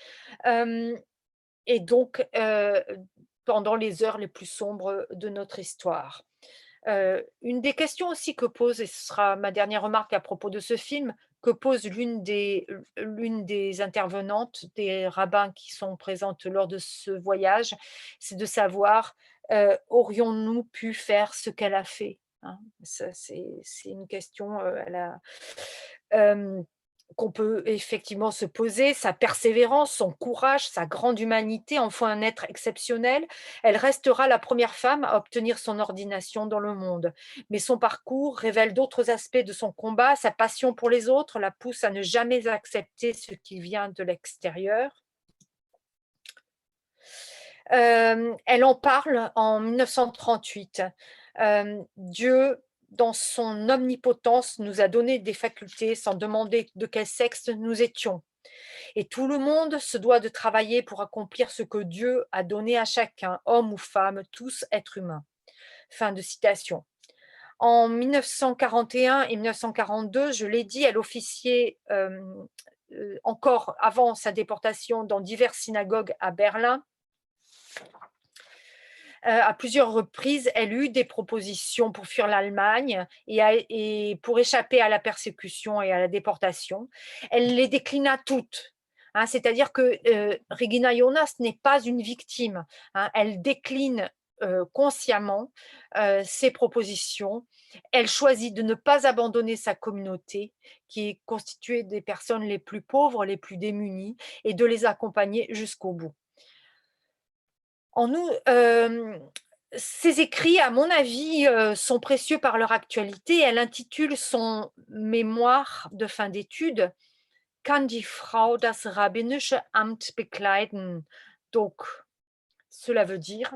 et donc pendant les heures les plus sombres de notre histoire. Une des questions aussi que pose, et ce sera ma dernière remarque à propos de ce film, que pose l'une des intervenantes, des rabbins qui sont présentes lors de ce voyage, c'est de savoir, aurions-nous pu faire ce qu'elle a fait, hein? Ça, c'est une question, qu'on peut effectivement se poser. Sa persévérance, son courage, sa grande humanité en font un être exceptionnel. Elle restera la première femme à obtenir son ordination dans le monde. Mais son parcours révèle d'autres aspects de son combat. Sa passion pour les autres la pousse à ne jamais accepter ce qui vient de l'extérieur. Elle en parle en 1938. Dieu, dans son omnipotence, nous a donné des facultés sans demander de quel sexe nous étions. Et tout le monde se doit de travailler pour accomplir ce que Dieu a donné à chacun, homme ou femme, tous êtres humains. Fin de citation. En 1941 et 1942, je l'ai dit, elle officiait encore avant sa déportation dans diverses synagogues à Berlin. À plusieurs reprises, elle eut des propositions pour fuir l'Allemagne et pour échapper à la persécution et à la déportation. Elle les déclina toutes. Hein, c'est-à-dire que Regina Jonas n'est pas une victime. Hein, elle décline consciemment ses propositions. Elle choisit de ne pas abandonner sa communauté, qui est constituée des personnes les plus pauvres, les plus démunies, et de les accompagner jusqu'au bout. Ses écrits, à mon avis, sont précieux par leur actualité. Elle intitule son mémoire de fin d'études « Kann die Frau das rabbinische Amt bekleiden ?» Donc, cela veut dire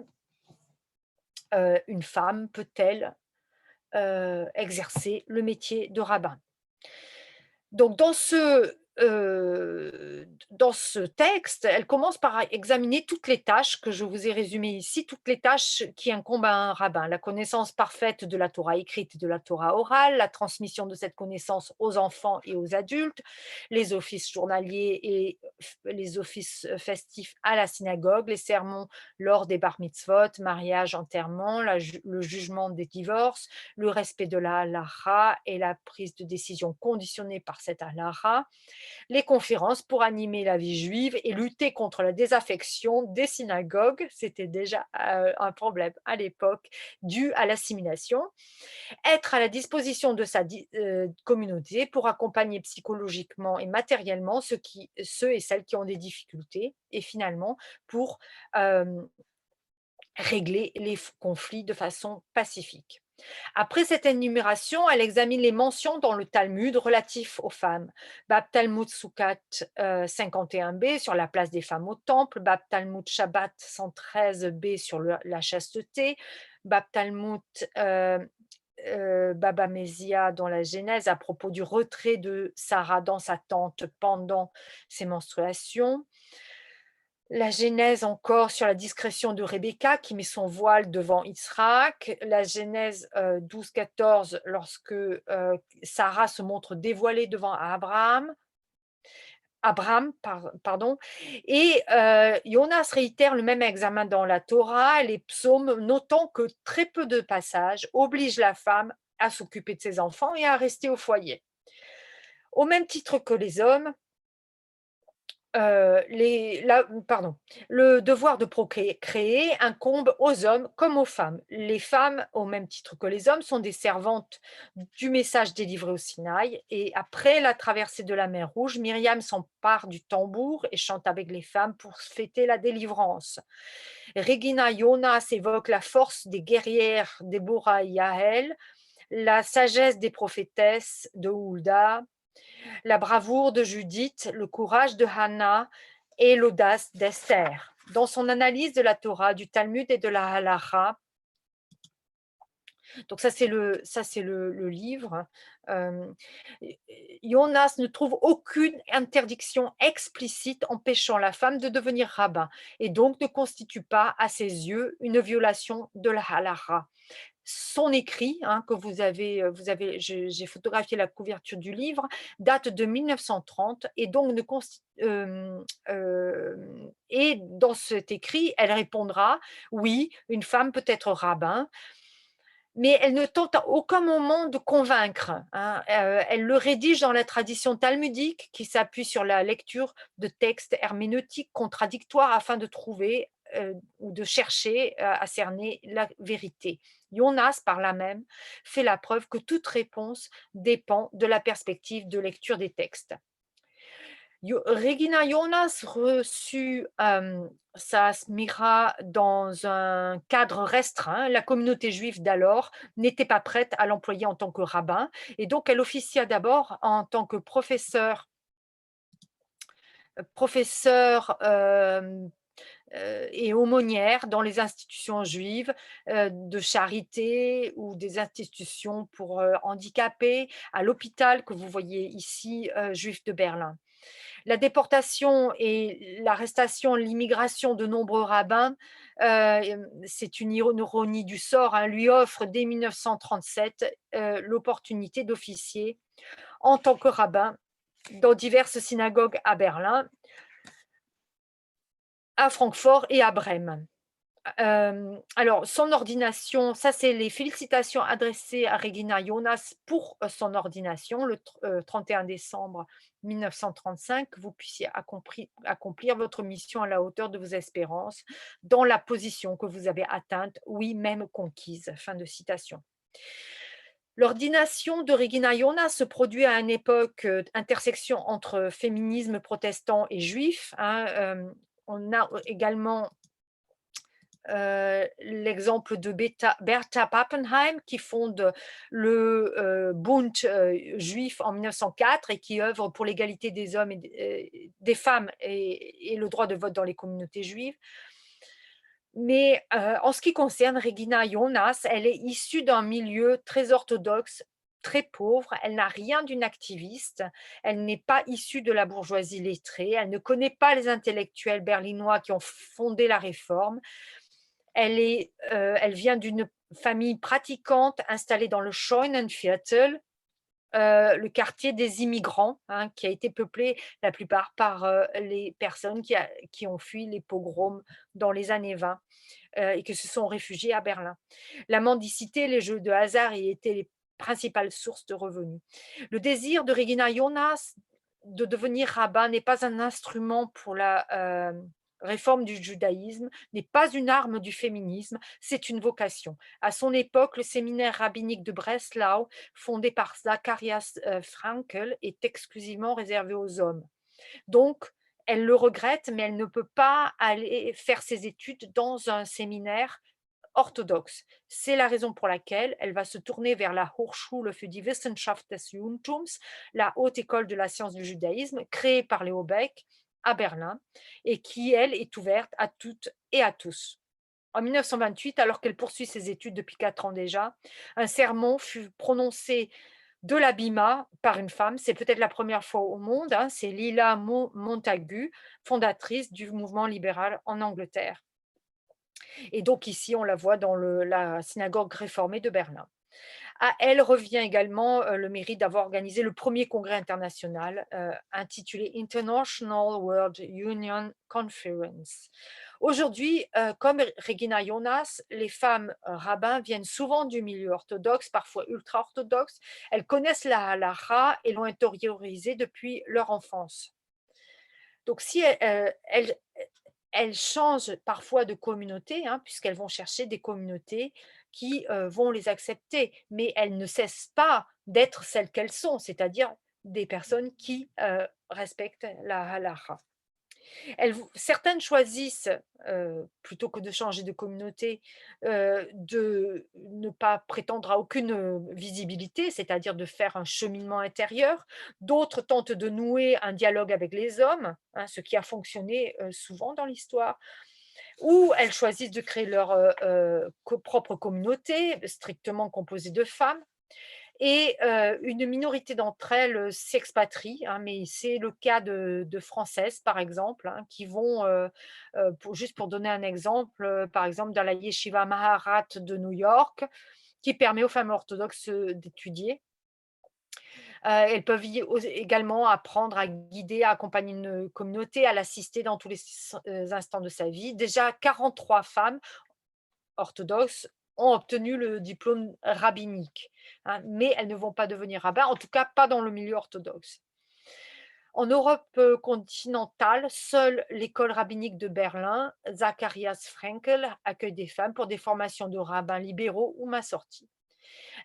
une femme peut-elle exercer le métier de rabbin. Donc, dans ce texte, elle commence par examiner toutes les tâches que je vous ai résumées ici, toutes les tâches qui incombent à un rabbin. La connaissance parfaite de la Torah écrite et de la Torah orale, la transmission de cette connaissance aux enfants et aux adultes, les offices journaliers et les offices festifs à la synagogue, les sermons lors des bar mitzvot, mariage, enterrement, le jugement des divorces, le respect de la halacha et la prise de décision conditionnée par cette halacha, les conférences pour animer la vie juive et lutter contre la désaffection des synagogues, c'était déjà un problème à l'époque dû à l'assimilation, être à la disposition de sa communauté pour accompagner psychologiquement et matériellement ceux et celles qui ont des difficultés et finalement pour régler les conflits de façon pacifique. Après cette énumération, elle examine les mentions dans le Talmud relatifs aux femmes. Bab Talmud Sukkot 51b sur la place des femmes au temple, Bab Talmud Shabbat 113b sur la chasteté, Bab Talmud Baba Mesia dans la Genèse à propos du retrait de Sarah dans sa tente pendant ses menstruations. La Genèse encore sur la discrétion de Rebecca qui met son voile devant Isaac. La Genèse 12-14 lorsque Sarah se montre dévoilée devant Abraham. Pardon. Et Jonas réitère le même examen dans la Torah, les psaumes, notant que très peu de passages obligent la femme à s'occuper de ses enfants et à rester au foyer. Au même titre que les hommes, le devoir de procréer incombe aux hommes comme aux femmes. Les femmes, au même titre que les hommes, sont des servantes du message délivré au Sinaï. Et après la traversée de la mer Rouge, Myriam s'empare du tambour et chante avec les femmes pour fêter la délivrance. Regina Jonas évoque la force des guerrières Déborah et Yael, la sagesse des prophétesses de Hulda, la bravoure de Judith, le courage de Hannah et l'audace d'Esther. Dans son analyse de la Torah, du Talmud et de la Halacha, donc ça c'est le livre, Jonas ne trouve aucune interdiction explicite empêchant la femme de devenir rabbin et donc ne constitue pas à ses yeux une violation de la Halacha. Son écrit, que j'ai photographié la couverture du livre, date de 1930 et donc et dans cet écrit, elle répondra oui, une femme peut être rabbin, mais elle ne tente à aucun moment de convaincre. Elle le rédige dans la tradition talmudique qui s'appuie sur la lecture de textes herméneutiques contradictoires afin de trouver ou de chercher à cerner la vérité. Jonas, par là même, fait la preuve que toute réponse dépend de la perspective de lecture des textes. Regina Jonas reçut sa smira dans un cadre restreint. La communauté juive d'alors n'était pas prête à l'employer en tant que rabbin et donc elle officia d'abord en tant que professeur et aumônière dans les institutions juives de charité ou des institutions pour handicapés, à l'hôpital que vous voyez ici, juif de Berlin. La déportation et l'arrestation, l'immigration de nombreux rabbins, c'est une ironie du sort, lui offre dès 1937 l'opportunité d'officier en tant que rabbin dans diverses synagogues à Berlin, à Francfort et à Brême. Alors, son ordination, ça c'est les félicitations adressées à Regina Jonas pour son ordination le 31 décembre 1935, que vous puissiez accomplir votre mission à la hauteur de vos espérances, dans la position que vous avez atteinte, oui, même conquise. Fin de citation. L'ordination de Regina Jonas se produit à une époque intersection entre féminisme protestant et juif. On a également l'exemple de Bertha Pappenheim qui fonde le Bund juif en 1904 et qui œuvre pour l'égalité des hommes et des femmes et le droit de vote dans les communautés juives. Mais en ce qui concerne Regina Jonas, elle est issue d'un milieu très orthodoxe très pauvre, elle n'a rien d'une activiste, elle n'est pas issue de la bourgeoisie lettrée, elle ne connaît pas les intellectuels berlinois qui ont fondé la Réforme. Elle vient d'une famille pratiquante installée dans le Scheunenviertel, le quartier des immigrants, hein, qui a été peuplé la plupart par les personnes qui ont fui les pogroms dans les années 20 et qui se sont réfugiées à Berlin. La mendicité, les jeux de hasard y étaient les principales sources de revenus. Le désir de Regina Jonas de devenir rabbin n'est pas un instrument pour la réforme du judaïsme, n'est pas une arme du féminisme, c'est une vocation. À son époque, le séminaire rabbinique de Breslau, fondé par Zacharias Frankel, est exclusivement réservé aux hommes. Donc, elle le regrette, mais elle ne peut pas aller faire ses études dans un séminaire orthodoxe. C'est la raison pour laquelle elle va se tourner vers la Hochschule für die Wissenschaft des Judentums, la haute école de la science du judaïsme, créée par Léo Beck à Berlin, et qui, elle, est ouverte à toutes et à tous. En 1928, alors qu'elle poursuit ses études depuis 4 ans déjà, un sermon fut prononcé de la Bima par une femme. C'est peut-être la première fois au monde, hein, c'est Lila Montagu, fondatrice du mouvement libéral en Angleterre. Et donc ici, on la voit dans la synagogue réformée de Berlin. À elle revient également le mérite d'avoir organisé le premier congrès international intitulé International World Union Conference. Aujourd'hui, comme Regina Jonas, les femmes rabbins viennent souvent du milieu orthodoxe, parfois ultra-orthodoxe. Elles connaissent la halakha et l'ont intériorisée depuis leur enfance. Donc, si elles changent parfois de communauté, hein, puisqu'elles vont chercher des communautés qui vont les accepter, mais elles ne cessent pas d'être celles qu'elles sont, c'est-à-dire des personnes qui respectent la halakha. Certaines choisissent, plutôt que de changer de communauté, de ne pas prétendre à aucune visibilité, c'est-à-dire de faire un cheminement intérieur. D'autres tentent de nouer un dialogue avec les hommes, hein, ce qui a fonctionné souvent dans l'histoire. Ou elles choisissent de créer leur propre communauté, strictement composée de femmes. Et une minorité d'entre elles s'expatrient, hein, mais c'est le cas de Françaises, par exemple, hein, qui vont, juste pour donner un exemple, par exemple dans la Yeshiva Maharat de New York, qui permet aux femmes orthodoxes d'étudier. Elles peuvent également apprendre à guider, à accompagner une communauté, à l'assister dans tous les instants de sa vie. Déjà, 43 femmes orthodoxes ont obtenu le diplôme rabbinique, hein, mais elles ne vont pas devenir rabbins, en tout cas pas dans le milieu orthodoxe. En Europe continentale, seule l'école rabbinique de Berlin, Zacharias Frankel, accueille des femmes pour des formations de rabbins libéraux ou massortis.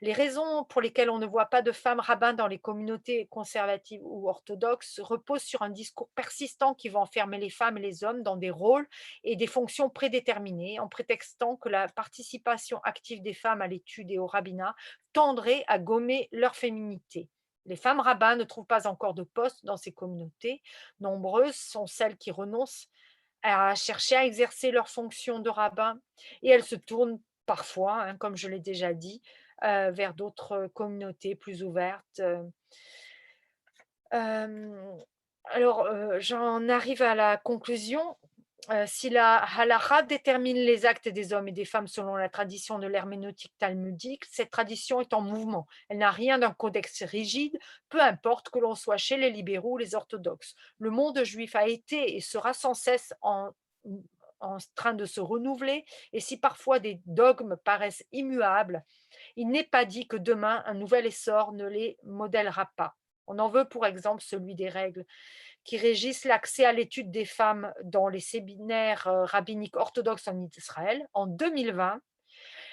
Les raisons pour lesquelles on ne voit pas de femmes rabbins dans les communautés conservatives ou orthodoxes reposent sur un discours persistant qui va enfermer les femmes et les hommes dans des rôles et des fonctions prédéterminées, en prétextant que la participation active des femmes à l'étude et au rabbinat tendrait à gommer leur féminité. Les femmes rabbins ne trouvent pas encore de poste dans ces communautés. Nombreuses sont celles qui renoncent à chercher à exercer leur fonction de rabbin et elles se tournent parfois, hein, comme je l'ai déjà dit, vers d'autres communautés plus ouvertes. Alors, j'en arrive à la conclusion. Si la halakha détermine les actes des hommes et des femmes selon la tradition de l'herméneutique talmudique, cette tradition est en mouvement. Elle n'a rien d'un codex rigide, peu importe que l'on soit chez les libéraux ou les orthodoxes. Le monde juif a été et sera sans cesse en train de se renouveler, et si parfois des dogmes paraissent immuables, il n'est pas dit que demain un nouvel essor ne les modèlera pas. On en veut pour exemple celui des règles qui régissent l'accès à l'étude des femmes dans les séminaires rabbiniques orthodoxes en Israël. En 2020,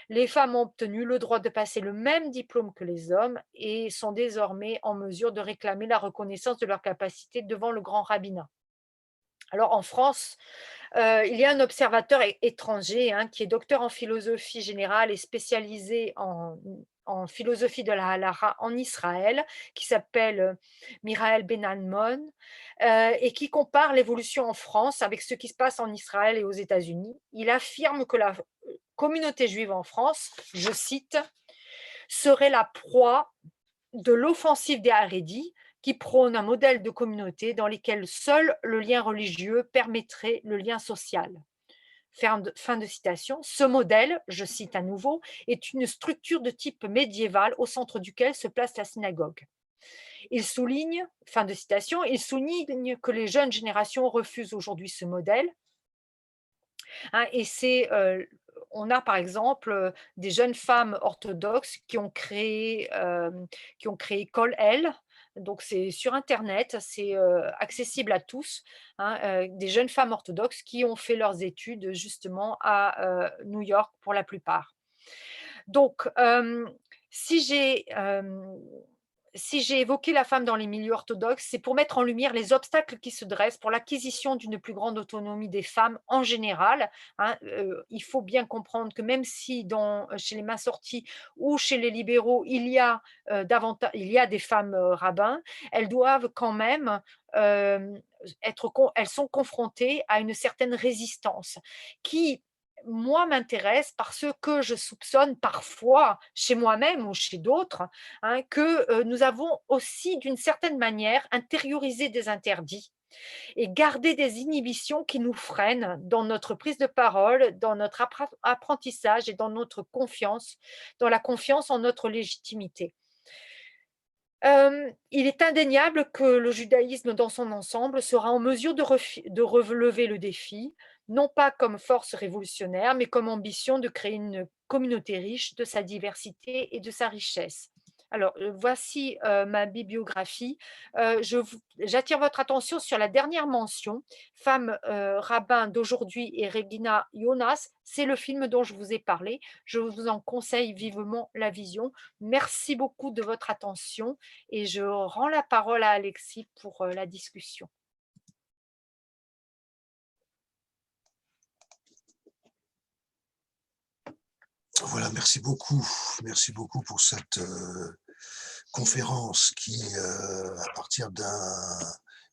les femmes ont obtenu le droit de passer le même diplôme que les hommes et sont désormais en mesure de réclamer la reconnaissance de leur capacité devant le grand rabbinat. Alors en France, il y a un observateur étranger, hein, qui est docteur en philosophie générale et spécialisé en philosophie de la halakha en Israël, qui s'appelle Mirael Benalmon, et qui compare l'évolution en France avec ce qui se passe en Israël et aux États-Unis. Il affirme que la communauté juive en France, je cite, serait la proie de l'offensive des Haredi, qui prône un modèle de communauté dans lequel seul le lien religieux permettrait le lien social. Fin de citation. Ce modèle, je cite à nouveau, est une structure de type médiéval au centre duquel se place la synagogue. Il souligne, fin de citation, il souligne que les jeunes générations refusent aujourd'hui ce modèle. Et on a par exemple des jeunes femmes orthodoxes qui ont créé Kol El. Donc c'est sur Internet, c'est accessible à tous, des jeunes femmes orthodoxes qui ont fait leurs études justement à New York pour la plupart. Donc, si j'ai évoqué la femme dans les milieux orthodoxes, c'est pour mettre en lumière les obstacles qui se dressent pour l'acquisition d'une plus grande autonomie des femmes en général. Il faut bien comprendre que même si chez les massortis ou chez les libéraux, il y a des femmes rabbins, elles doivent quand même elles sont confrontées à une certaine résistance qui, moi, m'intéresse parce que je soupçonne parfois chez moi-même ou chez d'autres, que nous avons aussi d'une certaine manière intériorisé des interdits et gardé des inhibitions qui nous freinent dans notre prise de parole, dans notre apprentissage et dans notre confiance, dans la confiance en notre légitimité. Il est indéniable que le judaïsme dans son ensemble sera en mesure de relever le défi, non pas comme force révolutionnaire, mais comme ambition de créer une communauté riche de sa diversité et de sa richesse. Alors, voici ma bibliographie. J'attire votre attention sur la dernière mention, Femme rabbin d'aujourd'hui et Regina Jonas. C'est le film dont je vous ai parlé. Je vous en conseille vivement la vision. Merci beaucoup de votre attention et je rends la parole à Alexis pour la discussion. Voilà, merci beaucoup. Merci beaucoup pour cette conférence qui, à partir d'un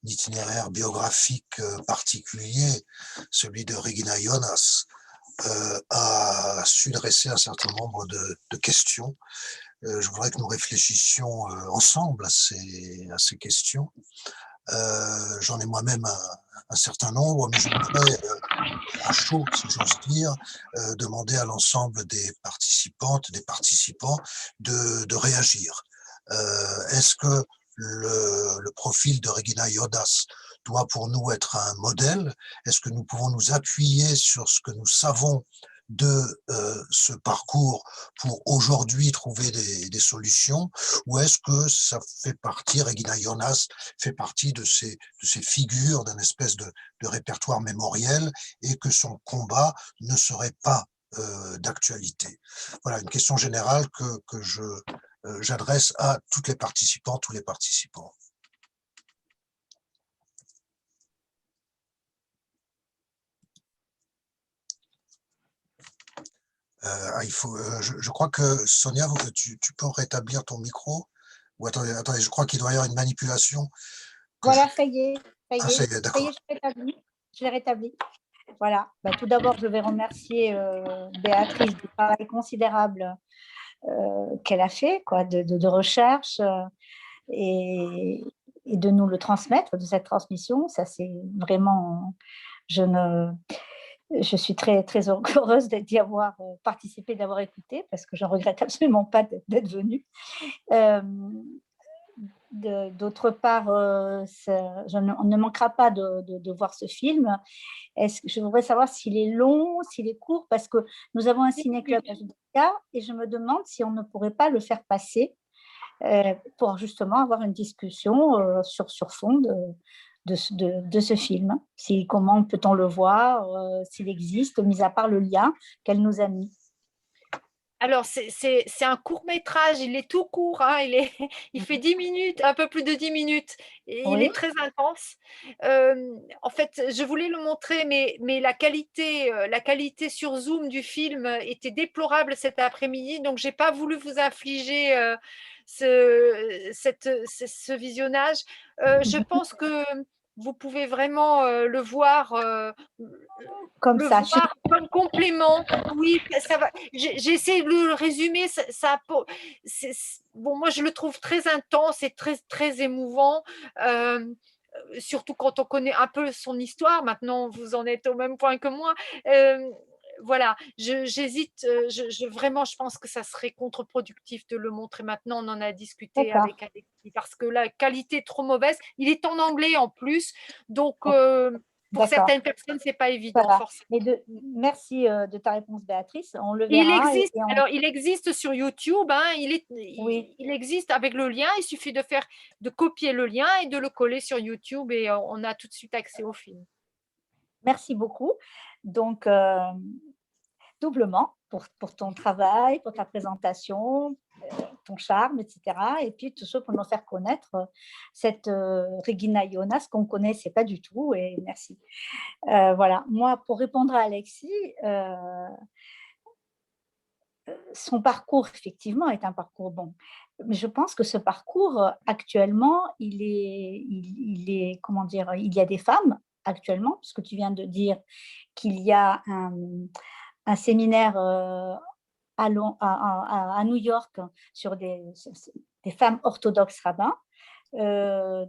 itinéraire biographique particulier, celui de Regina Jonas, a su dresser un certain nombre de questions. Je voudrais que nous réfléchissions ensemble à ces questions. J'en ai moi-même un certain nombre, mais je voudrais, à chaud, si j'ose dire, demander à l'ensemble des participantes, des participants de réagir. Est-ce que le profil de Regina Jonas doit pour nous être un modèle? Est-ce que nous pouvons nous appuyer sur ce que nous savons de ce parcours pour aujourd'hui trouver des solutions, ou est-ce que ça fait partie, Regina Jonas fait partie de ces figures d'un espèce de répertoire mémoriel et que son combat ne serait pas d'actualité? Voilà une question générale que j'adresse à toutes les participantes, tous les participants. Je crois que Sonia, tu peux rétablir ton micro. Ou attendez, je crois qu'il doit y avoir une manipulation. Voilà, ça y est. Ça y est, d'accord. Je l'ai rétabli. Voilà. Tout d'abord, je vais remercier Béatrice du travail considérable qu'elle a fait, de recherche et de nous le transmettre, de cette transmission. Ça, c'est vraiment... Je suis très, très heureuse d'y avoir participé, d'avoir écouté, parce que je ne regrette absolument pas d'être venue. D'autre part, on ne manquera pas de voir ce film. Je voudrais savoir s'il est long, s'il est court, parce que nous avons un ciné-club à Judica et je me demande si on ne pourrait pas le faire passer pour justement avoir une discussion sur fond de ce film. Comment peut-on le voir, s'il existe, mis à part le lien qu'elle nous a mis. Alors, c'est un court-métrage, il est tout court, il fait 10 minutes, un peu plus de 10 minutes. Et oui. Il est très intense. En fait, je voulais le montrer, mais la qualité sur Zoom du film était déplorable cet après-midi, donc je n'ai pas voulu vous infliger ce visionnage. Je pense que vous pouvez vraiment le voir Comme le ça. voir comme complément. Oui, ça va. J'essaie de le résumer. Bon, moi, je le trouve très intense et très, très émouvant. Surtout quand on connaît un peu son histoire. Maintenant, vous en êtes au même point que moi. Voilà, j'hésite, vraiment, je pense que ça serait contre-productif de le montrer maintenant. On en a discuté D'accord. avec Alexis parce que la qualité est trop mauvaise. Il est en anglais en plus, donc pour D'accord. certaines personnes, c'est pas évident Voilà. forcément. Merci de ta réponse, Béatrice. On le Il verra. existe, alors il existe sur YouTube, hein, Oui. il existe avec le lien. Il suffit de copier le lien et de le coller sur YouTube et on a tout de suite accès au film. Merci beaucoup. Donc, doublement pour ton travail, pour ta présentation, ton charme, etc. Et puis tout ça pour nous faire connaître cette Regina Jonas qu'on ne connaissait pas du tout. Et merci. Voilà. Moi, pour répondre à Alexis, son parcours, effectivement, est un parcours bon. Mais je pense que ce parcours, actuellement, il est, comment dire, il y a des femmes actuellement, puisque tu viens de dire qu'il y a un séminaire à New York sur des femmes orthodoxes rabbins.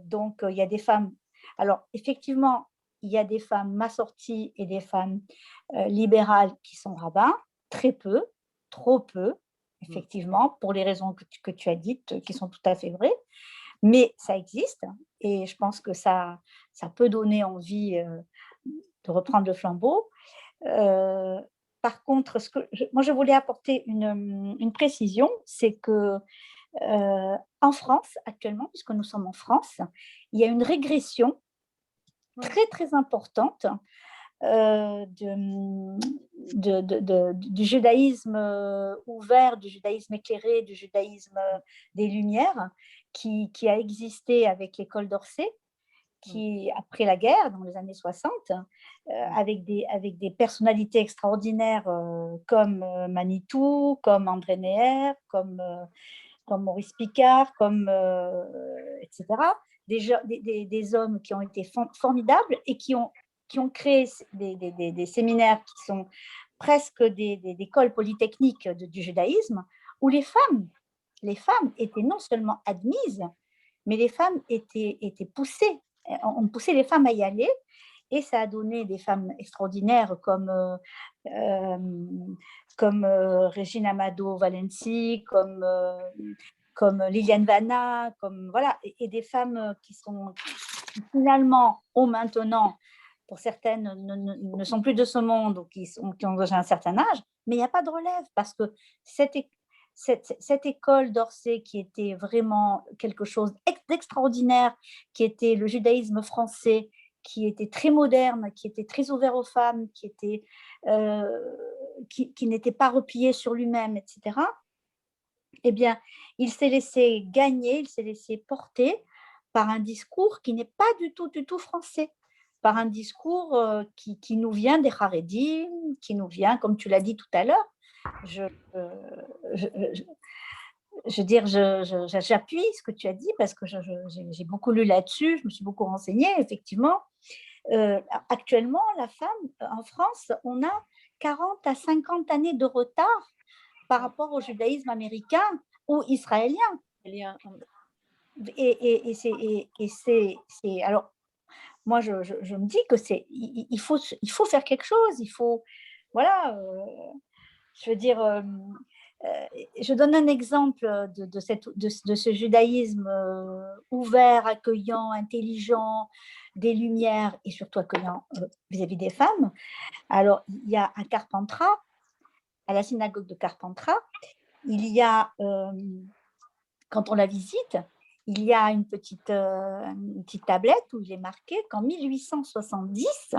Donc, il y a des femmes. Alors, effectivement, il y a des femmes massorties et des femmes libérales qui sont rabbins, très peu, trop peu, effectivement, pour les raisons que tu as dites, qui sont tout à fait vraies. Mais ça existe et je pense que ça peut donner envie de reprendre le flambeau. Par contre, moi, je voulais apporter une précision, c'est que en France, actuellement, puisque nous sommes en France, il y a une régression très, très importante du judaïsme ouvert, du judaïsme éclairé, du judaïsme des Lumières, qui a existé avec l'école d'Orsay, qui, après la guerre, dans les années 60, avec des personnalités extraordinaires comme Manitou, comme André Neher, comme Maurice Picard, etc. Des hommes qui ont été formidables et qui ont créé des séminaires qui sont presque des écoles polytechniques du judaïsme, où les femmes étaient non seulement admises, mais les femmes étaient poussées. On poussait les femmes à y aller, et ça a donné des femmes extraordinaires comme Régine Amado Valenci, comme Liliane Vanna, voilà, et des femmes qui finalement ont maintenant, pour certaines, ne sont plus de ce monde ou qui ont déjà un certain âge, mais il n'y a pas de relève parce que cette école d'Orsay qui était vraiment quelque chose d'extraordinaire, qui était le judaïsme français, qui était très moderne, qui était très ouvert aux femmes, qui n'était pas replié sur lui-même, etc., eh bien, il s'est laissé gagner, il s'est laissé porter par un discours qui n'est pas du tout français, par un discours qui nous vient des Haredim, qui nous vient, comme tu l'as dit tout à l'heure. J'appuie ce que tu as dit parce que j'ai beaucoup lu là-dessus, je me suis beaucoup renseignée, effectivement. Actuellement, la femme, en France, on a 40 à 50 années de retard par rapport au judaïsme américain ou israélien. Et c'est alors, moi, je me dis que il faut faire quelque chose, il faut, voilà, je veux dire, je donne un exemple de ce judaïsme ouvert, accueillant, intelligent, des Lumières et surtout accueillant vis-à-vis des femmes. Alors, il y a à Carpentras, à la synagogue de Carpentras, il y a, quand on la visite, il y a une petite tablette où il est marqué qu'en 1870,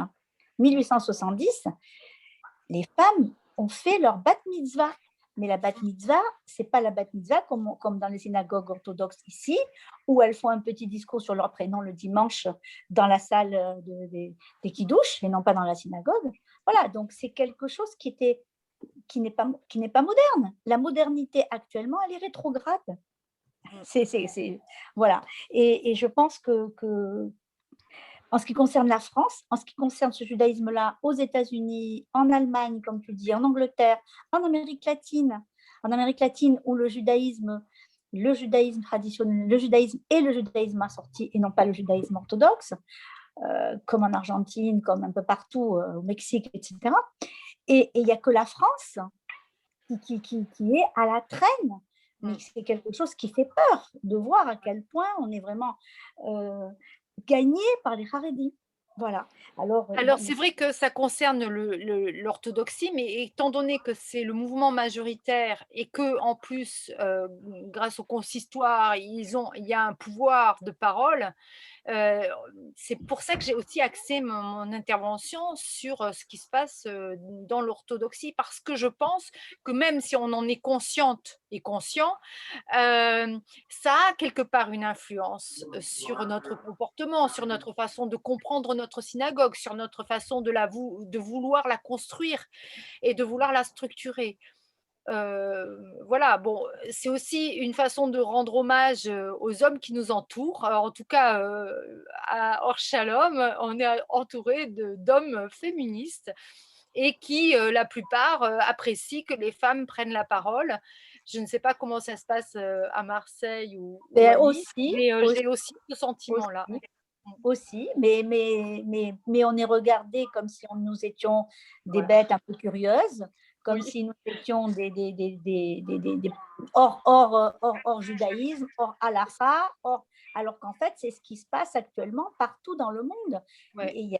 les femmes ont fait leur bat mitzvah. Mais la bat mitzvah, ce n'est pas la bat mitzvah comme dans les synagogues orthodoxes ici, où elles font un petit discours sur leur prénom le dimanche dans la salle des kiddush, et non pas dans la synagogue. Voilà, donc c'est quelque chose qui n'est pas moderne. La modernité actuellement, elle est rétrograde. Voilà. Et je pense que En ce qui concerne la France, en ce qui concerne ce judaïsme-là, aux États-Unis, en Allemagne, comme tu dis, en Angleterre, en Amérique latine où le judaïsme traditionnel, le judaïsme et le judaïsme assorti, et non pas le judaïsme orthodoxe, comme en Argentine, comme un peu partout, au Mexique, etc. Et il n'y a que la France qui est à la traîne. Mais c'est quelque chose qui fait peur de voir à quel point on est vraiment gagné par les Haredis. Voilà. Alors, c'est vrai que ça concerne l'orthodoxie, mais étant donné que c'est le mouvement majoritaire et que en plus, grâce au consistoire, il y a un pouvoir de parole, c'est pour ça que j'ai aussi axé mon intervention sur ce qui se passe dans l'orthodoxie, parce que je pense que même si on en est consciente et conscient, ça a quelque part une influence sur notre comportement, sur notre façon de comprendre notre synagogue, sur notre façon de vouloir la construire et de vouloir la structurer. Voilà, bon, c'est aussi une façon de rendre hommage aux hommes qui nous entourent. Alors, en tout cas, à Or Shalom, on est entouré d'hommes féministes et qui, la plupart, apprécient que les femmes prennent la parole. Je ne sais pas comment ça se passe à Marseille ou à Nice, mais j'ai aussi ce sentiment-là. Aussi, mais on est regardé comme si nous étions des bêtes un peu curieuses, comme si nous étions hors judaïsme, hors halakha, alors qu'en fait, c'est ce qui se passe actuellement partout dans le monde. Ouais.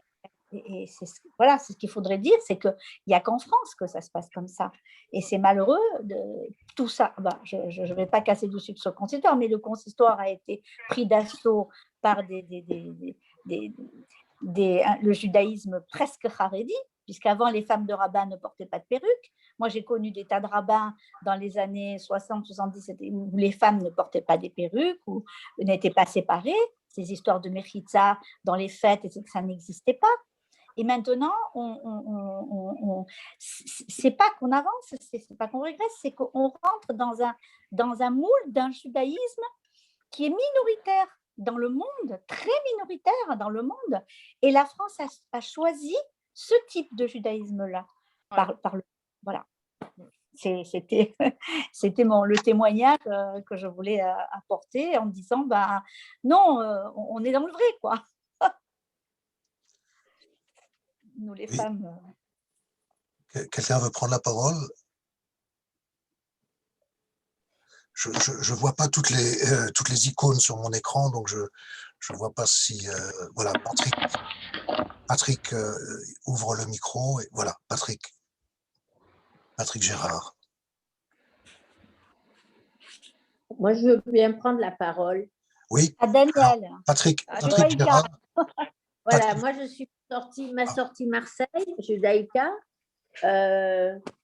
Et c'est ce qu'il faudrait dire, c'est qu'il n'y a qu'en France que ça se passe comme ça. Et c'est malheureux, tout ça. Je ne vais pas casser du sucre sur le consistoire, mais le consistoire a été pris d'assaut par le judaïsme presque haredi, puisqu'avant, les femmes de rabbin ne portaient pas de perruque. Moi, j'ai connu des tas de rabbins dans les années 60-70 où les femmes ne portaient pas des perruques, ou n'étaient pas séparées. Ces histoires de mechitza dans les fêtes, ça n'existait pas. Et maintenant, c'est pas qu'on avance, c'est pas qu'on régresse, c'est qu'on rentre dans un moule d'un judaïsme qui est minoritaire dans le monde, très minoritaire dans le monde. Et la France a choisi ce type de judaïsme-là. Voilà. C'était le témoignage que je voulais apporter en disant, non, on est dans le vrai, quoi. Nous, les femmes. Quelqu'un veut prendre la parole? Je ne vois pas toutes les icônes sur mon écran, donc je ne vois pas si... voilà, Patrick ouvre le micro. Et voilà, Patrick Gérard. Moi, je veux bien prendre la parole. Oui. À Daniel. Alors, Patrick Gérard. Voilà, Patrick. moi, je suis ma sortie Marseille, Judaïka.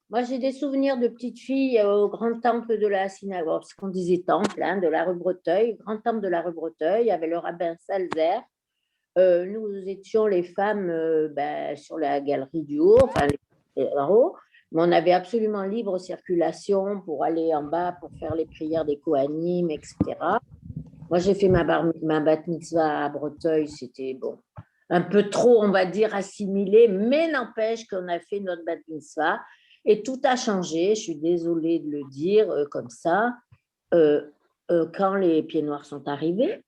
Moi, j'ai des souvenirs de petite fille au grand temple de la synagogue, ce qu'on disait temple, de la rue Breteuil, grand temple de la rue Breteuil, avec le rabbin Salzer. Nous étions les femmes sur la galerie du haut, enfin en haut, mais on avait absolument libre circulation pour aller en bas pour faire les prières des Kohanim, etc. Moi, j'ai fait ma bat mitzvah à Breteuil, c'était bon, un peu trop, on va dire, assimilé, mais n'empêche qu'on a fait notre bat mitzvah et tout a changé, je suis désolée de le dire comme ça, quand les pieds noirs sont arrivés,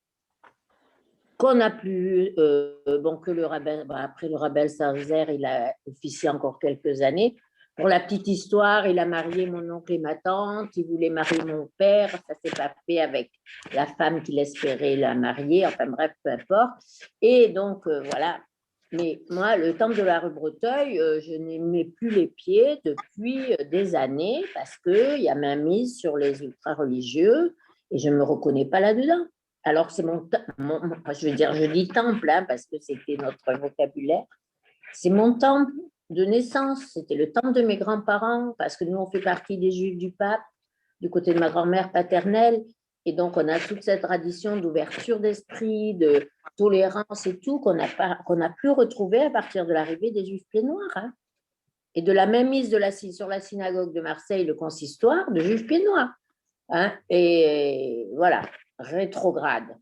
qu'on n'a plus, que le rabbin, après le rabbin Salzer, il a officié encore quelques années. Pour la petite histoire, il a marié mon oncle et ma tante, il voulait marier mon père, ça s'est pas fait avec la femme qu'il espérait la marier, enfin bref, peu importe. Et donc, voilà. Mais moi, le temple de la rue Breteuil, je n'y mets plus les pieds depuis des années parce qu'il y a ma mise sur les ultra-religieux et je ne me reconnais pas là-dedans. Alors, c'est je dis temple, parce que c'était notre vocabulaire. C'est mon temple de naissance, c'était le temple de mes grands-parents, parce que nous, on fait partie des Juifs du Pape, du côté de ma grand-mère paternelle, et donc on a toute cette tradition d'ouverture d'esprit, de tolérance et tout, qu'on n'a plus retrouvé à partir de l'arrivée des Juifs pieds noirs. Et de la même mise sur la synagogue de Marseille, le consistoire, de Juifs pieds noirs. Et voilà, rétrograde.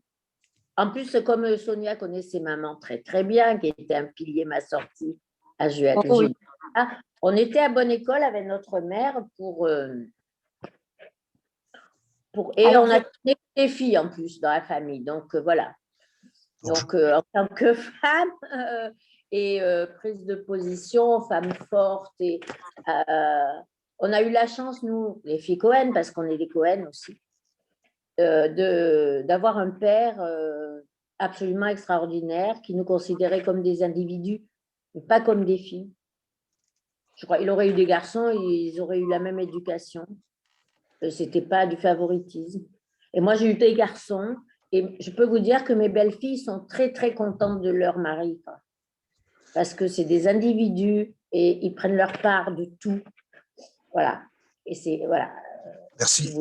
En plus, comme Sonia connaissait maman très très bien, qui était un pilier ma sortie à Juliette, Oh oui. on était à bonne école avec notre mère et Alors, on a des filles en plus dans la famille. Donc voilà. Donc en tant que femme et prise de position, femme forte, et on a eu la chance, nous, les filles Cohen, parce qu'on est des Cohen aussi, d'avoir un père absolument extraordinaire qui nous considérait comme des individus, mais pas comme des filles. Je crois qu'il aurait eu des garçons, ils auraient eu la même éducation. C'était pas du favoritisme. Et moi, j'ai eu des garçons, et je peux vous dire que mes belles-filles sont très, très contentes de leur mari, quoi. Parce que c'est des individus et ils prennent leur part de tout. Voilà. Et c'est, voilà. Merci.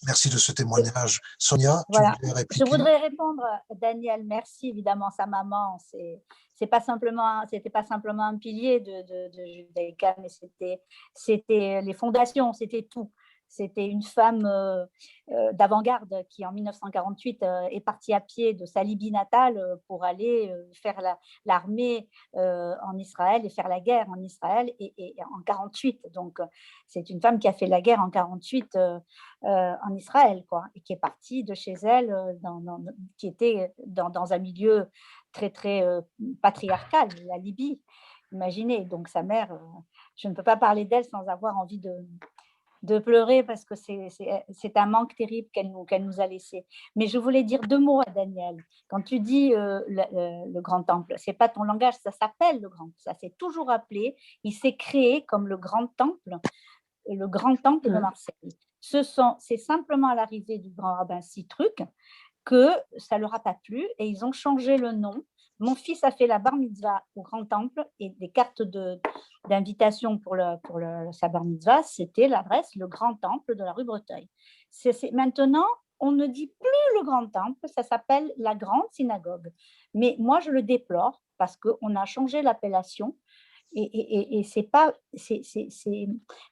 Merci de ce témoignage. Sonia, voilà. tu voulais répliquer? Je voudrais répondre, Daniel, merci évidemment, sa maman, c'était pas simplement un pilier de Judaïka, mais c'était les fondations, c'était tout. C'était une femme d'avant-garde qui, en 1948, est partie à pied de sa Libye natale pour aller faire l'armée en Israël et faire la guerre en Israël et en 48. Donc, c'est une femme qui a fait la guerre en 48 en Israël, quoi, et qui est partie de chez elle, qui était dans un milieu très, très patriarcal, la Libye. Imaginez, donc sa mère, je ne peux pas parler d'elle sans avoir envie de pleurer parce que c'est un manque terrible qu'elle nous a laissé. Mais je voulais dire 2 mots à Daniel. Quand tu dis le grand temple, c'est pas ton langage, ça s'appelle le grand, ça s'est toujours appelé, il s'est créé comme le grand temple de Marseille. C'est simplement à l'arrivée du grand rabbin Citruc que ça leur a pas plu et ils ont changé le nom. Mon fils a fait la bar mitzvah au Grand Temple et des cartes d'invitation pour sa bar mitzvah, c'était l'adresse le Grand Temple de la rue Breteuil. Maintenant, on ne dit plus le Grand Temple, ça s'appelle la Grande Synagogue. Mais moi, je le déplore parce qu'on a changé l'appellation et c'est pas,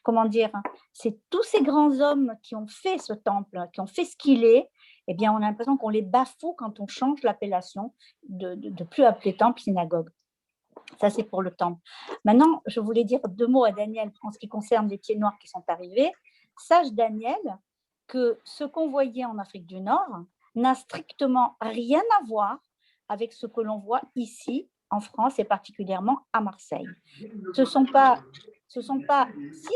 comment dire, c'est tous ces grands hommes qui ont fait ce temple, qui ont fait ce qu'il est. Eh bien, on a l'impression qu'on les bafoue quand on change l'appellation de plus appeler temple synagogue. Ça, c'est pour le temple. Maintenant, je voulais dire 2 mots à Daniel en ce qui concerne les pieds noirs qui sont arrivés. Sache, Daniel, que ce qu'on voyait en Afrique du Nord n'a strictement rien à voir avec ce que l'on voit ici en France et particulièrement à Marseille. Ce sont pas, si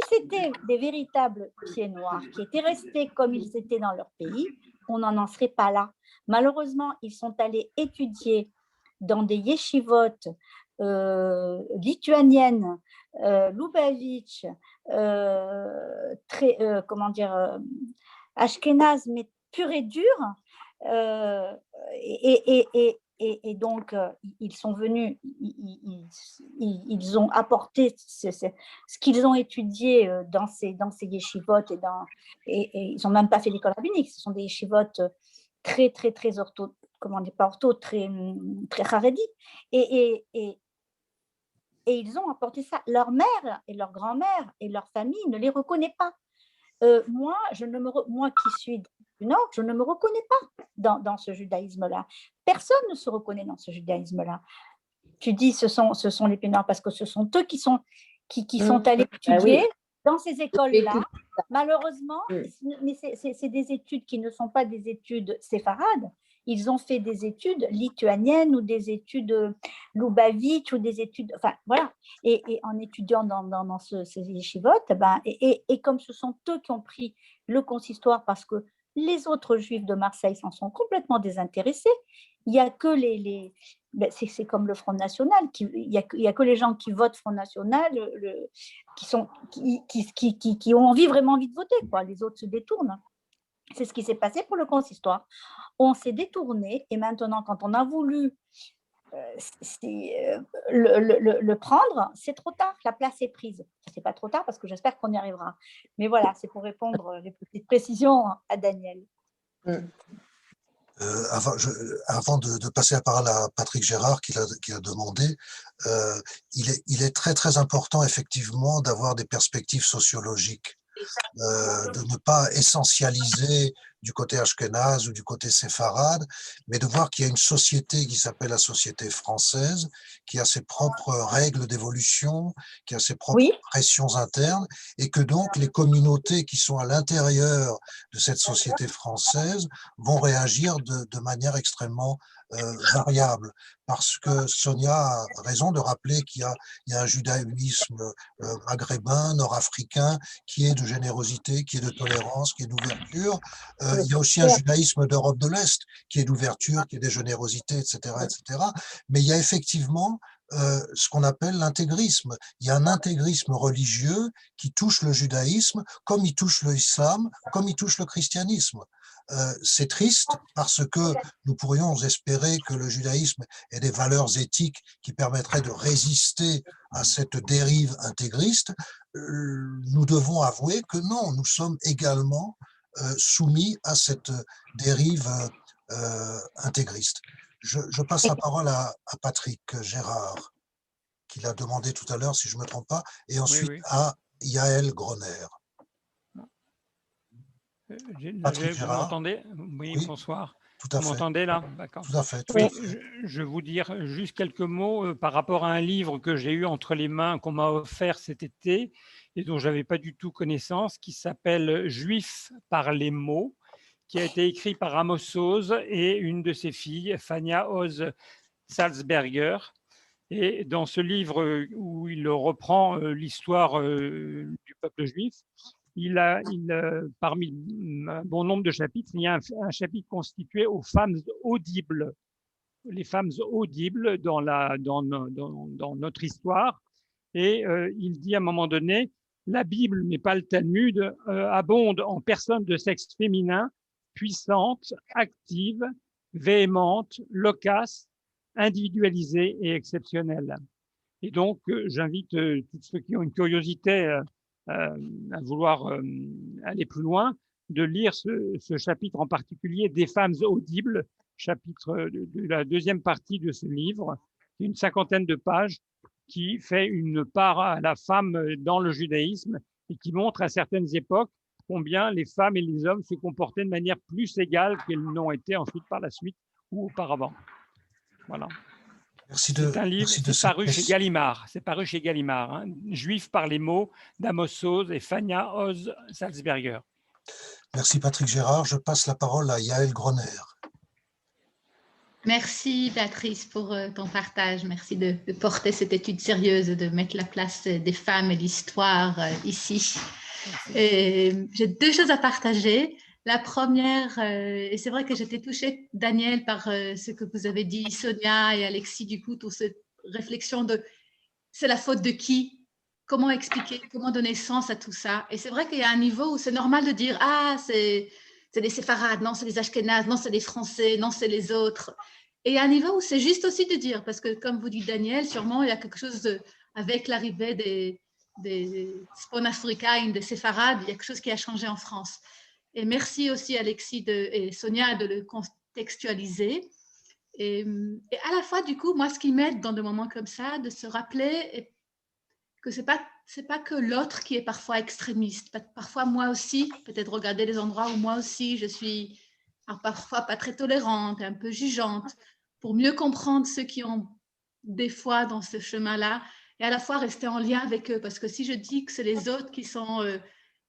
c'était des véritables pieds noirs qui étaient restés comme ils étaient dans leur pays, on n'en serait pas là. Malheureusement, ils sont allés étudier dans des yeshivot lituaniennes, Lubavitch, ashkénaze, mais pur et dur, et donc, ils sont venus, ils ont apporté ce qu'ils ont étudié dans ces yeshivot et ils n'ont même pas fait l'école rabbinique. Ce sont des yeshivot très, très, très ortho, très, très haredi. Et ils ont apporté ça. Leur mère et leur grand-mère et leur famille ne les reconnaissent pas. Moi qui suis du Nord, je ne me reconnais pas dans ce judaïsme-là. Personne ne se reconnaît dans ce judaïsme-là. Tu dis ce sont les pieds noirs parce que ce sont eux qui sont allés étudier dans ces écoles-là. Malheureusement, mais c'est des études qui ne sont pas des études séfarades. Ils ont fait des études lituaniennes ou des études Lubavitch ou des études, enfin voilà. Et en étudiant dans ces yeshivot, et comme ce sont eux qui ont pris le consistoire parce que les autres juifs de Marseille s'en sont complètement désintéressés, il n'y a que c'est comme le Front National, il y a que les gens qui votent Front National qui ont vraiment envie de voter, quoi. Les autres se détournent. C'est ce qui s'est passé pour le consistoire. On s'est détourné et maintenant, quand on a voulu le prendre, c'est trop tard, la place est prise. C'est pas trop tard parce que j'espère qu'on y arrivera. Mais voilà, c'est pour répondre les petites précisions à Daniel. Avant de passer la parole à Patrick Gérard qui a demandé, il est très très important effectivement d'avoir des perspectives sociologiques, de ne pas essentialiser du côté ashkénaze ou du côté séfarade, mais de voir qu'il y a une société qui s'appelle la société française, qui a ses propres règles d'évolution, qui a ses propres Oui. pressions internes, et que donc les communautés qui sont à l'intérieur de cette société française vont réagir de manière extrêmement variable. Parce que Sonia a raison de rappeler qu'il y a un judaïsme maghrébin, nord-africain, qui est de générosité, qui est de tolérance, qui est d'ouverture. Il y a aussi un judaïsme d'Europe de l'Est, qui est d'ouverture, qui est de générosité, etc., etc. Mais il y a effectivement ce qu'on appelle l'intégrisme. Il y a un intégrisme religieux qui touche le judaïsme, comme il touche l'islam, comme il touche le christianisme. C'est triste parce que nous pourrions espérer que le judaïsme ait des valeurs éthiques qui permettraient de résister à cette dérive intégriste. Nous devons avouer que non, nous sommes également soumis à cette dérive intégriste. Je passe la parole à Patrick Gérard, qui l'a demandé tout à l'heure, si je ne me trompe pas, et ensuite à Yaël Groner. Patrick Vous Gérard. m'entendez? Oui, Oui, bonsoir. tout à Vous fait. m'entendez là? D'accord. Tout à fait. Tout Oui, à fait. je vais vous dire juste quelques mots par rapport à un livre que j'ai eu entre les mains, qu'on m'a offert cet été et dont je n'avais pas du tout connaissance, qui s'appelle « Juifs par les mots », qui a été écrit par Amos Oz et une de ses filles, Fania Oz Salzberger. Et dans ce livre où il reprend l'histoire du peuple juif, parmi un bon nombre de chapitres, il y a un chapitre constitué aux femmes audibles. Les femmes audibles dans notre histoire. Et il dit à un moment donné, la Bible, mais pas le Talmud, abonde en personnes de sexe féminin, puissantes, actives, véhémentes, loquaces, individualisées et exceptionnelles. Et donc, j'invite tous ceux qui ont une curiosité à vouloir aller plus loin, de lire ce chapitre en particulier des femmes audibles, chapitre de la deuxième partie de ce livre, une 50aine de pages, qui fait une part à la femme dans le judaïsme et qui montre à certaines époques combien les femmes et les hommes se comportaient de manière plus égale qu'elles n'ont été ensuite par la suite ou auparavant. Voilà. C'est un livre, c'est paru chez Gallimard. C'est paru chez Gallimard. Hein. Juifs par les mots d'Amos Oz et Fania Oz Salzberger. Merci Patrick Gérard. Je passe la parole à Yaël Groner. Merci Béatrice pour ton partage. Merci de porter cette étude sérieuse, de mettre la place des femmes et l'histoire ici. J'ai deux choses à partager. La première, et c'est vrai que j'étais touchée, Daniel, par ce que vous avez dit, Sonia et Alexis, du coup, toute cette réflexion de c'est la faute de qui? Comment expliquer? Comment donner sens à tout ça? Et c'est vrai qu'il y a un niveau où c'est normal de dire ah, c'est des séfarades, non, c'est des ashkénazes, non, c'est des français, non, c'est les autres. Et il y a un niveau où c'est juste aussi de dire, parce que comme vous dit Daniel, sûrement il y a quelque chose avec l'arrivée des Spon Africains, des séfarades, il y a quelque chose qui a changé en France. Et merci aussi Alexis et Sonia de le contextualiser. Et à la fois, du coup, moi, ce qui m'aide dans des moments comme ça, de se rappeler que ce n'est pas que l'autre qui est parfois extrémiste. Parfois, moi aussi, peut-être regarder les endroits où moi aussi, je suis parfois pas très tolérante, un peu jugeante, pour mieux comprendre ceux qui ont des fois dans ce chemin-là, et à la fois rester en lien avec eux. Parce que si je dis que c'est les autres qui sont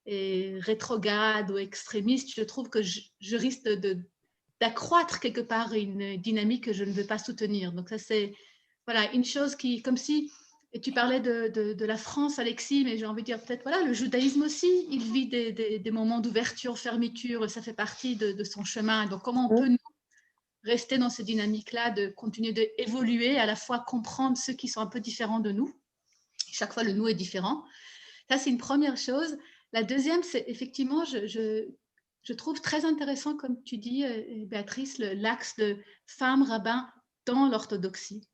rétrogrades ou extrémistes, je trouve que je risque d'accroître quelque part une dynamique que je ne veux pas soutenir. Donc ça, c'est voilà, une chose qui, comme si, et tu parlais de la France, Alexis, mais j'ai envie de dire peut-être, voilà, le judaïsme aussi, il vit des moments d'ouverture, fermeture, ça fait partie de son chemin. Donc comment on peut, nous, rester dans cette dynamique-là, de continuer d'évoluer, à la fois comprendre ceux qui sont un peu différents de nous. Chaque fois, le nous est différent. Ça, c'est une première chose. La deuxième, c'est effectivement, je trouve très intéressant, comme tu dis, Béatrice, l'axe de femmes rabbins dans l'orthodoxie.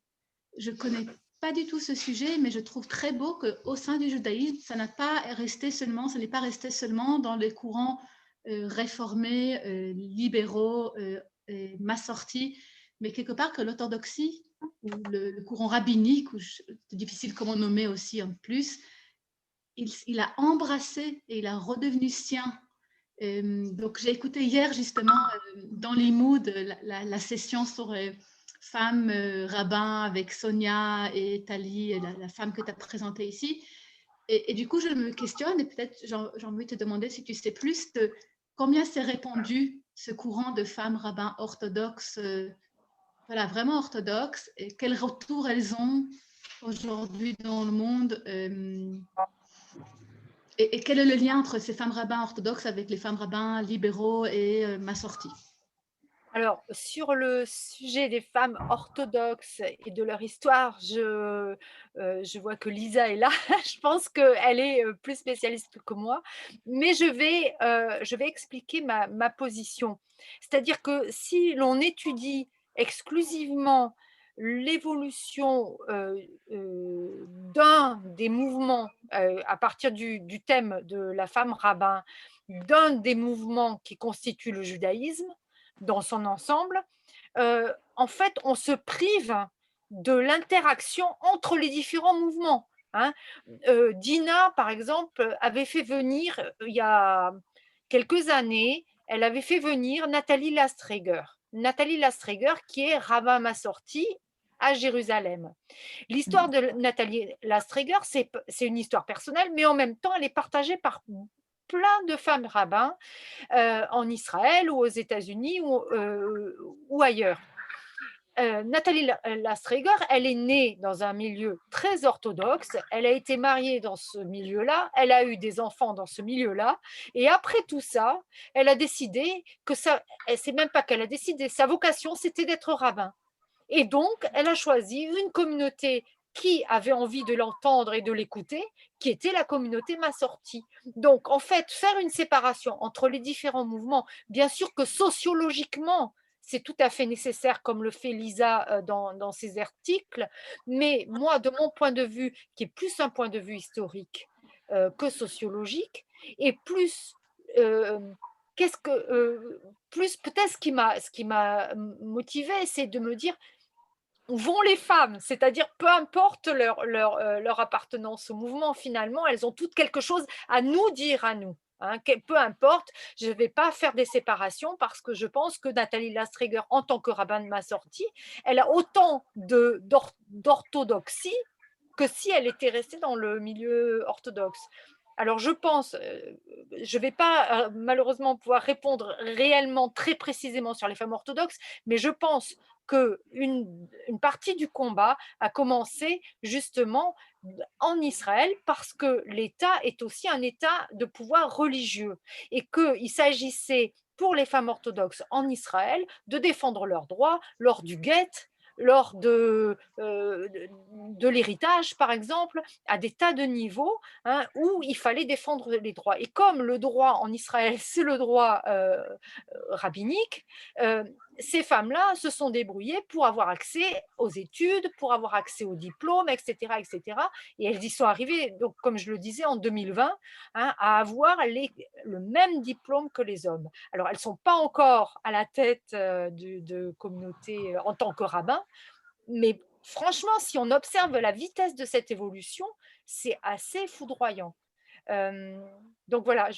Je ne connais pas du tout ce sujet, mais je trouve très beau qu'au sein du judaïsme, ça n'est pas resté seulement dans les courants réformés, libéraux, massortis, mais quelque part que l'orthodoxie, ou le courant rabbinique, ou c'est difficile comment nommer aussi en plus, il a embrassé et il a redevenu sien Donc, j'ai écouté hier justement dans Limoud la session sur femmes rabbins avec Sonia et Tali, la femme que tu as présentée ici. Et du coup, je me questionne et peut-être j'ai envie de te demander si tu sais plus de combien s'est répandu ce courant de femmes rabbins orthodoxes, voilà, vraiment orthodoxes, et quel retour elles ont aujourd'hui dans le monde. Et quel est le lien entre ces femmes rabbins orthodoxes avec les femmes rabbins libéraux et Massorti? Alors, sur le sujet des femmes orthodoxes et de leur histoire, je vois que Lisa est là. Je pense qu'elle est plus spécialiste que moi, mais je vais expliquer ma position. C'est-à-dire que si l'on étudie exclusivement l'évolution d'un des mouvements à partir du thème de la femme rabbin, d'un des mouvements qui constitue le judaïsme dans son ensemble, en fait, on se prive de l'interaction entre les différents mouvements. Hein. Dina, par exemple, avait fait venir, il y a quelques années, elle avait fait venir Nathalie Lastreger. Nathalie Lastreger, qui est rabbin Massorti à Jérusalem. L'histoire de Nathalie Lastreger, c'est une histoire personnelle, mais en même temps, elle est partagée par plein de femmes rabbins en Israël ou aux États-Unis ou ailleurs. Nathalie Lastreger, elle est née dans un milieu très orthodoxe, elle a été mariée dans ce milieu-là, elle a eu des enfants dans ce milieu-là, et après tout ça, elle a décidé que ça, c'est même pas qu'elle a décidé, sa vocation c'était d'être rabbin. Et donc, elle a choisi une communauté qui avait envie de l'entendre et de l'écouter, qui était la communauté Massorti. Donc, en fait, faire une séparation entre les différents mouvements, bien sûr que sociologiquement, c'est tout à fait nécessaire, comme le fait Lisa dans ses articles, mais moi, de mon point de vue, qui est plus un point de vue historique que sociologique, et plus... plus peut-être ce qui m'a motivée, c'est de me dire où vont les femmes, c'est-à-dire peu importe leur appartenance au mouvement, finalement, elles ont toutes quelque chose à nous dire à nous. Hein, peu importe, je ne vais pas faire des séparations parce que je pense que Nathalie Lastreger, en tant que rabbin de Massorti, elle a autant d'orthodoxie que si elle était restée dans le milieu orthodoxe. Alors, je pense, je ne vais pas malheureusement pouvoir répondre réellement très précisément sur les femmes orthodoxes, mais je pense qu'une partie du combat a commencé justement en Israël parce que l'État est aussi un État de pouvoir religieux et qu'il s'agissait pour les femmes orthodoxes en Israël de défendre leurs droits lors du guet, lors de l'héritage, par exemple, à des tas de niveaux hein, où il fallait défendre les droits. Et comme le droit en Israël, c'est le droit rabbinique, ces femmes-là se sont débrouillées pour avoir accès aux études, pour avoir accès aux diplômes, etc., etc. Et elles y sont arrivées, donc, comme je le disais, en 2020, hein, à avoir le même diplôme que les hommes. Alors, elles ne sont pas encore à la tête de communautés en tant que rabbins, mais franchement, si on observe la vitesse de cette évolution, c'est assez foudroyant. Donc voilà,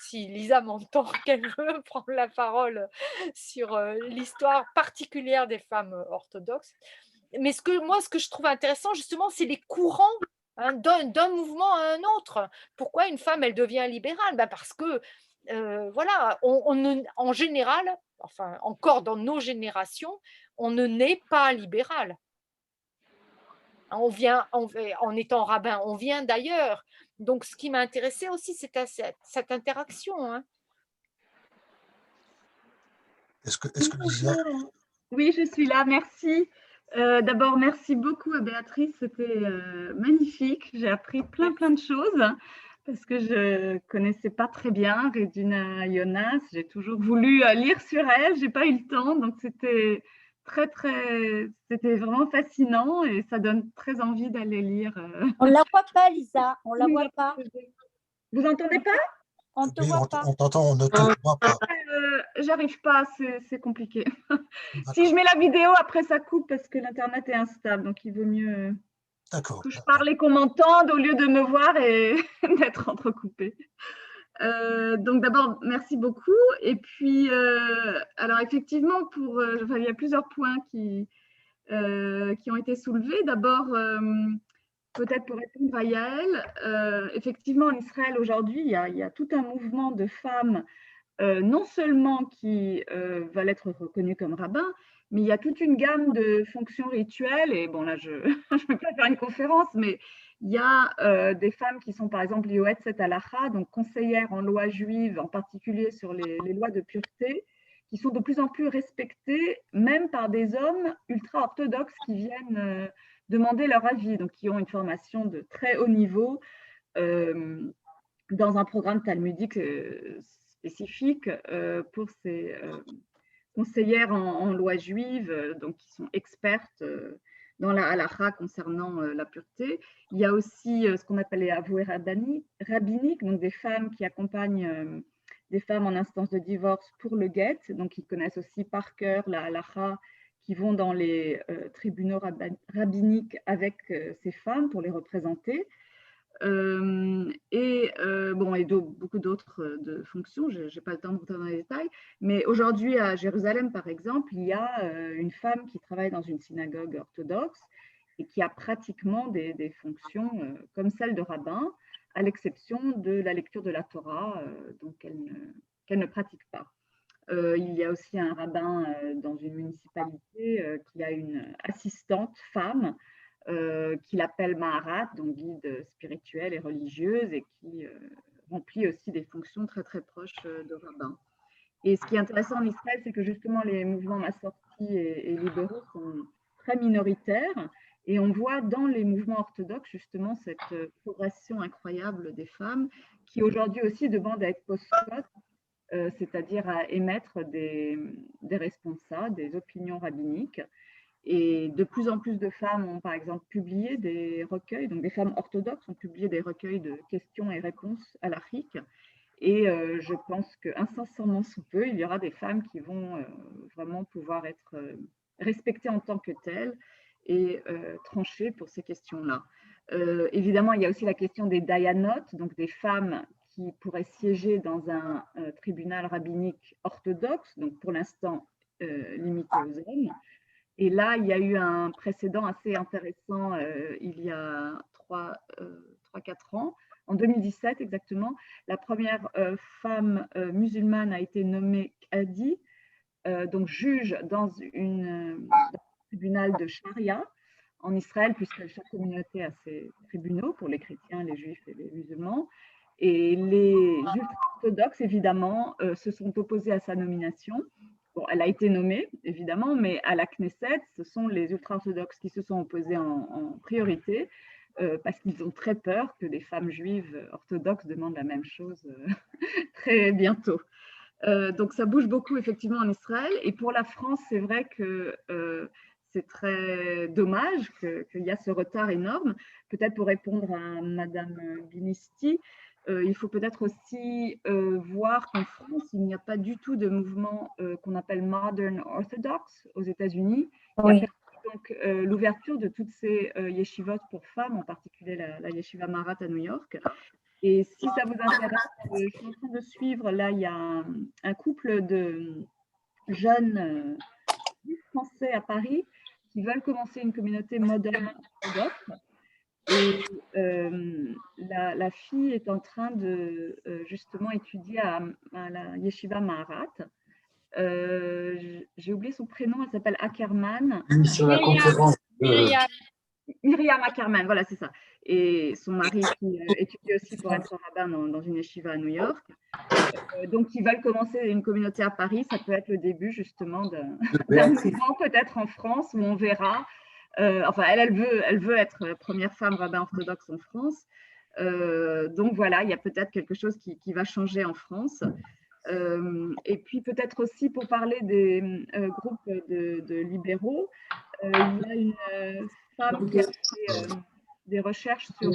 si Lisa m'entend qu'elle veut prendre la parole sur l'histoire particulière des femmes orthodoxes. Mais ce que je trouve intéressant, justement, c'est les courants hein, d'un mouvement à un autre. Pourquoi une femme, elle devient libérale parce que, voilà, en général, enfin, encore dans nos générations, on ne naît pas libéral. On vient, en étant rabbin, on vient d'ailleurs. Donc, ce qui m'a intéressée aussi, c'est cette interaction. Hein. Est-ce que Lisa... Oui, je suis là, merci. D'abord, merci beaucoup à Béatrice, c'était magnifique. J'ai appris plein de choses parce que je ne connaissais pas très bien Regina Jonas. J'ai toujours voulu lire sur elle, je n'ai pas eu le temps, donc c'était c'était vraiment fascinant et ça donne très envie d'aller lire. On ne la voit pas, Lisa, on ne la voit pas. Vous n'entendez pas? On ne te voit pas. On t'entend, on ne te voit pas. J'arrive pas, c'est compliqué. Si je mets la vidéo, après ça coupe parce que l'internet est instable, donc il vaut mieux que je parle et qu'on m'entende au lieu de me voir et d'être entrecoupée. Donc d'abord, merci beaucoup. Et puis, alors effectivement, enfin, il y a plusieurs points qui ont été soulevés. D'abord, peut-être pour répondre à Yael, effectivement, en Israël aujourd'hui, il y a tout un mouvement de femmes, non seulement qui veulent être reconnues comme rabbins, mais il y a toute une gamme de fonctions rituelles. Et bon, là, je ne peux pas faire une conférence, mais il y a des femmes qui sont par exemple Yoetzet Halacha, donc conseillères en loi juive, en particulier sur les lois de pureté, qui sont de plus en plus respectées, même par des hommes ultra-orthodoxes qui viennent demander leur avis, donc qui ont une formation de très haut niveau dans un programme talmudique spécifique pour ces conseillères en loi juive, donc qui sont expertes dans la halakha concernant la pureté. Il y a aussi ce qu'on appelle les avoués rabbiniques, donc des femmes qui accompagnent des femmes en instance de divorce pour le guet, donc ils connaissent aussi par cœur la halakha, qui vont dans les tribunaux rabbiniques avec ces femmes pour les représenter. Beaucoup d'autres fonctions, je n'ai pas le temps de rentrer dans les détails, mais aujourd'hui à Jérusalem par exemple, il y a une femme qui travaille dans une synagogue orthodoxe et qui a pratiquement des fonctions comme celle de rabbin, à l'exception de la lecture de la Torah, donc qu'elle ne pratique pas. Il y a aussi un rabbin dans une municipalité qui a une assistante femme qu'il appelle Maharat, donc guide spirituelle et religieuse, et qui remplit aussi des fonctions très très proches de rabbin. Et ce qui est intéressant en Israël, c'est que justement les mouvements massortis et libéraux sont très minoritaires, et on voit dans les mouvements orthodoxes justement cette progression incroyable des femmes qui aujourd'hui aussi demandent à être post-scotes, c'est-à-dire à émettre des responsables, des opinions rabbiniques. Et de plus en plus de femmes ont par exemple publié des recueils, donc des femmes orthodoxes ont publié des recueils de questions et réponses halachiques. Et je pense qu'incessamment sous peu, il y aura des femmes qui vont vraiment pouvoir être respectées en tant que telles et trancher pour ces questions-là. Évidemment, il y a aussi la question des dayanot, donc des femmes qui pourraient siéger dans un tribunal rabbinique orthodoxe, donc pour l'instant limité aux hommes. Et là, il y a eu un précédent assez intéressant il y a 3-4 ans, en 2017 exactement. La première femme musulmane a été nommée Qadi, donc juge dans un tribunal de charia en Israël, puisque chaque communauté a ses tribunaux pour les chrétiens, les juifs et les musulmans. Et les ultra-orthodoxes, évidemment, se sont opposés à sa nomination. Bon, elle a été nommée, évidemment, mais à la Knesset, ce sont les ultra-orthodoxes qui se sont opposés en priorité parce qu'ils ont très peur que les femmes juives orthodoxes demandent la même chose très bientôt. Donc, ça bouge beaucoup, effectivement, en Israël. Et pour la France, c'est vrai que c'est très dommage qu'il y a ce retard énorme. Peut-être pour répondre à Madame Binisti, il faut peut-être aussi voir qu'en France, il n'y a pas du tout de mouvement qu'on appelle Modern Orthodox aux États-Unis. Oui. Il y a donc l'ouverture de toutes ces yeshivot pour femmes, en particulier la yeshiva Maharat à New York. Et si ça vous intéresse, je suis en train de suivre, là, il y a un couple de jeunes français à Paris qui veulent commencer une communauté moderne orthodoxe. Et la fille est en train de justement étudier à la Yeshiva Maharat. J'ai oublié son prénom, elle s'appelle Ackerman. Oui, sur la conférence. Myriam Ackerman, voilà, c'est ça. Et son mari qui étudie aussi pour être rabbin dans une yeshiva à New York. Donc, ils veulent commencer une communauté à Paris. Ça peut être le début justement d'un mouvement peut-être en France où on verra. Enfin, elle veut être la première femme rabbin orthodoxe en France. Donc voilà, il y a peut-être quelque chose qui va changer en France. Et puis peut-être aussi pour parler des groupes de libéraux, il y a une femme qui a fait des recherches sur…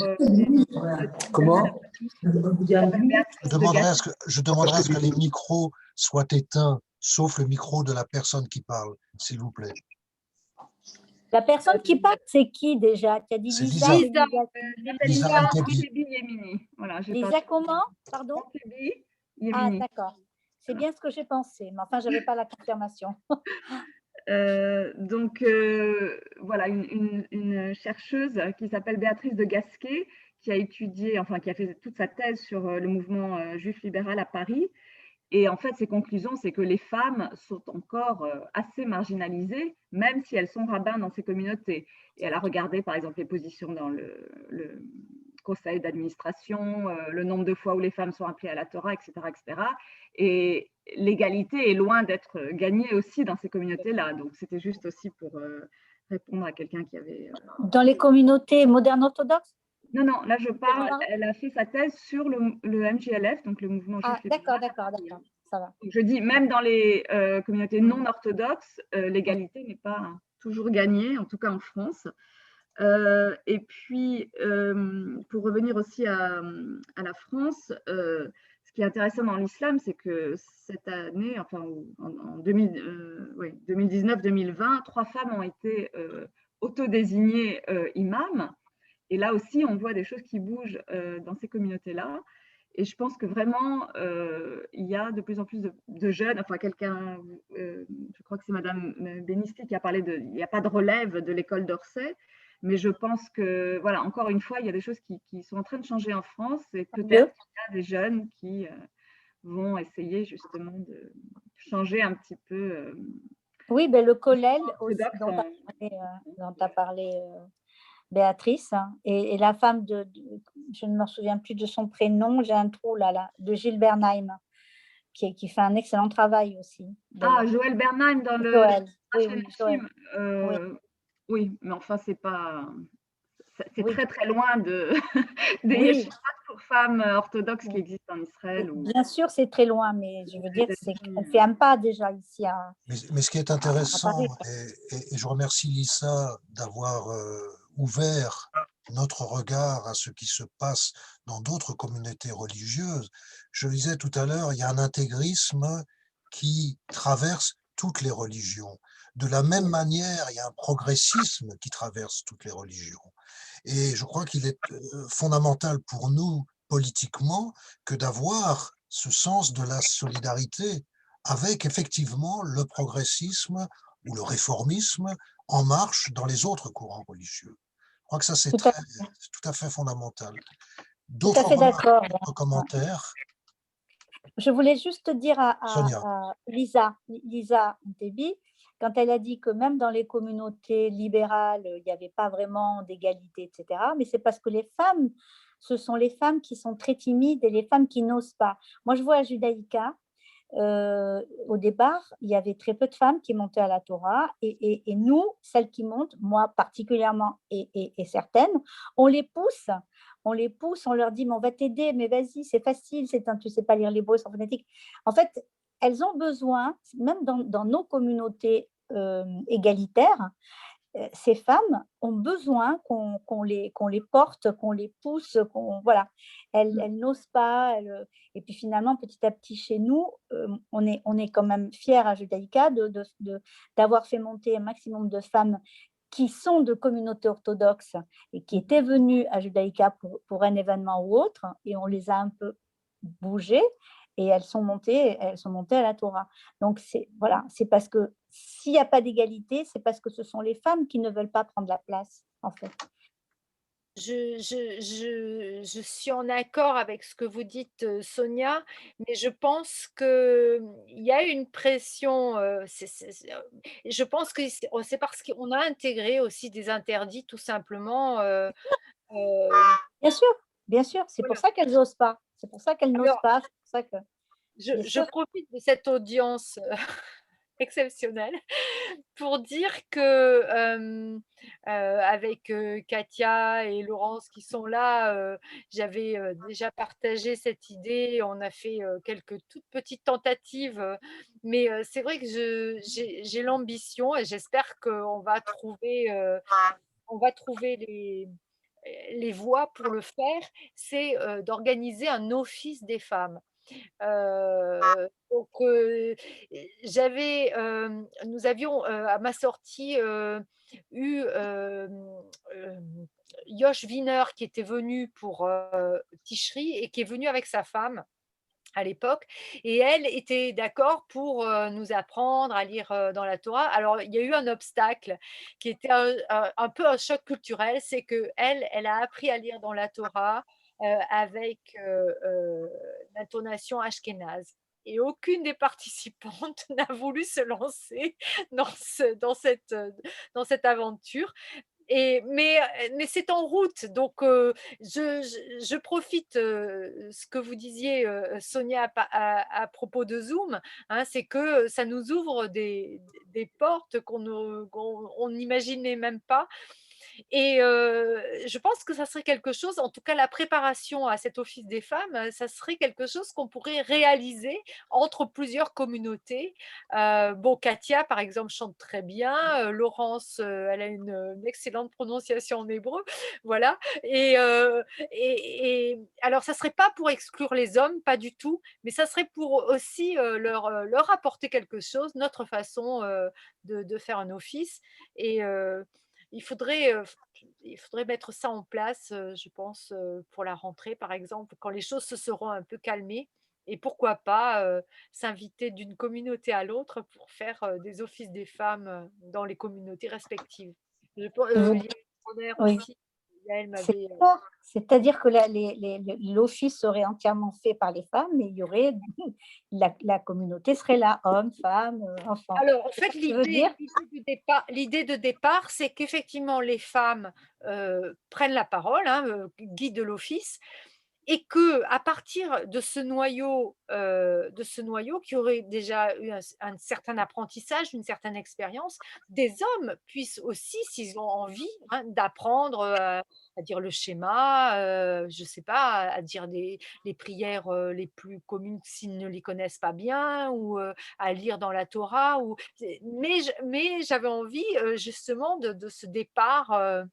Comment ? Je demanderai à ce que les micros soient éteints, sauf le micro de la personne qui parle, s'il vous plaît. La personne qui parle, c'est qui déjà? Tu as dit C'est Lisa. Lisa. Lisa Antebi. Antebi Yemini. Voilà, j'ai Lisa pas... comment? Pardon? Antebi Ah, Yemini. d'accord. C'est bien ce que j'ai pensé, mais enfin, je n'avais pas la confirmation. Voilà, une chercheuse qui s'appelle Béatrice de Gasquet, qui a étudié, enfin qui a fait toute sa thèse sur le mouvement juif libéral à Paris. Et en fait, ses conclusions, c'est que les femmes sont encore assez marginalisées, même si elles sont rabbins dans ces communautés. Et elle a regardé, par exemple, les positions dans le conseil d'administration, le nombre de fois où les femmes sont appelées à la Torah, etc., etc. Et l'égalité est loin d'être gagnée aussi dans ces communautés-là. Donc, c'était juste aussi pour répondre à quelqu'un qui avait… Dans les communautés modernes orthodoxes? Non, non, là je parle, elle a fait sa thèse sur le MJLF, donc le mouvement juif libéral. D'accord, ça va. Donc, je dis, même dans les communautés non orthodoxes, l'égalité n'est pas toujours gagnée, en tout cas en France. Et puis, pour revenir aussi à la France, ce qui est intéressant dans l'islam, c'est que cette année, enfin en 2019-2020, 3 femmes ont été autodésignées imams. Et là aussi, on voit des choses qui bougent dans ces communautés-là. Et je pense que vraiment, il y a de plus en plus de jeunes, enfin quelqu'un, je crois que c'est Madame Benisti qui a parlé de, il n'y a pas de relève de l'école d'Orsay, mais je pense que, voilà, encore une fois, il y a des choses qui sont en train de changer en France et peut-être qu'il y a des jeunes qui vont essayer justement de changer un petit peu. Oui, ben, le Kollel aussi, dont tu as parlé, Béatrice, hein, et la femme je ne me souviens plus de son prénom, j'ai un trou là, de Gilles Bernheim, qui fait un excellent travail aussi. Ah, Joël Bernheim dans le Joël. Oui, Joël. Oui, mais enfin, c'est pas… C'est Oui. très, très loin des yeshivot pour femmes orthodoxes qui existent en Israël. Bien sûr, c'est très loin, mais je veux dire, c'est qu'on ne fait un pas déjà ici. Mais ce qui est intéressant, et je remercie Lisa d'avoir ouvert notre regard à ce qui se passe dans d'autres communautés religieuses. Je le disais tout à l'heure, il y a un intégrisme qui traverse toutes les religions. De la même manière, il y a un progressisme qui traverse toutes les religions. Et je crois qu'il est fondamental pour nous, politiquement, que d'avoir ce sens de la solidarité avec effectivement le progressisme ou le réformisme en marche dans les autres courants religieux. Je crois que ça, c'est tout à fait fondamental. D'autres commentaires? Je voulais juste dire à Lisa Antebi, quand elle a dit que même dans les communautés libérales, il n'y avait pas vraiment d'égalité, etc., mais c'est parce que les femmes, ce sont les femmes qui sont très timides et les femmes qui n'osent pas. Moi, je vois à Judaïka, au départ, il y avait très peu de femmes qui montaient à la Torah et nous, celles qui montent, moi particulièrement et certaines, on les pousse, on leur dit mais on va t'aider, mais vas-y, c'est facile, tu ne sais pas lire les mots, c'est en phonétique. En fait, elles ont besoin, même dans nos communautés égalitaires, ces femmes ont besoin qu'on les porte, qu'on les pousse, voilà. Elles n'osent pas. Et puis finalement, petit à petit, chez nous, on est quand même fiers à Judaïka d'avoir fait monter un maximum de femmes qui sont de communautés orthodoxes et qui étaient venues à Judaïka pour un événement ou autre, et on les a un peu bougées. Et elles sont montées à la Torah. Donc, voilà, c'est parce que s'il n'y a pas d'égalité, c'est parce que ce sont les femmes qui ne veulent pas prendre la place, en fait. Je suis en accord avec ce que vous dites, Sonia, mais je pense qu'il y a une pression. Je pense que c'est parce qu'on a intégré aussi des interdits, tout simplement. Bien sûr, c'est pour ça qu'elles n'osent pas. C'est pour ça qu'elles n'osent pas. C'est pour ça que… Je profite de cette audience exceptionnelle pour dire que avec Katia et Laurence qui sont là, j'avais déjà partagé cette idée. On a fait quelques toutes petites tentatives, mais c'est vrai que j'ai l'ambition et j'espère qu'on va trouver les voies pour le faire, c'est d'organiser un office des femmes. Donc, nous avions à ma sortie eu Josh Wiener qui était venu pour Ticherie et qui est venu avec sa femme à l'époque, et elle était d'accord pour nous apprendre à lire dans la Torah. Alors, il y a eu un obstacle qui était un peu un choc culturel, c'est que elle a appris à lire dans la Torah avec l'intonation ashkénaze. Et aucune des participantes n'a voulu se lancer dans cette aventure. Mais c'est en route, donc je profite ce que vous disiez, Sonia, à propos de Zoom, hein, c'est que ça nous ouvre des portes qu'on n'imaginait même pas. Et je pense que ça serait quelque chose, en tout cas la préparation à cet office des femmes, ça serait quelque chose qu'on pourrait réaliser entre plusieurs communautés. Bon, Katia, par exemple, chante très bien. Laurence, elle a une excellente prononciation en hébreu. Voilà. Et alors, ça ne serait pas pour exclure les hommes, pas du tout, mais ça serait pour aussi leur apporter quelque chose, notre façon de faire un office. Et il faudrait, mettre ça en place, je pense, pour la rentrée, par exemple, quand les choses se seront un peu calmées. Et pourquoi pas s'inviter d'une communauté à l'autre pour faire des offices des femmes dans les communautés respectives. Vous- Yael oui. aussi, Yael C'est m'avait. ça. C'est-à-dire que l'office serait entièrement fait par les femmes, mais il y aurait la communauté serait là, hommes, femmes, enfants. Alors, en fait, Tu veux dire l'idée de départ, c'est qu'effectivement, les femmes prennent la parole, hein, guident l'office, et que à partir de ce noyau qui aurait déjà eu un certain apprentissage, une certaine expérience, des hommes puissent aussi, s'ils ont envie, hein, d'apprendre à dire le schéma, je ne sais pas, à dire les prières les plus communes s'ils ne les connaissent pas bien, ou à lire dans la Torah. Mais j'avais envie justement de ce départ.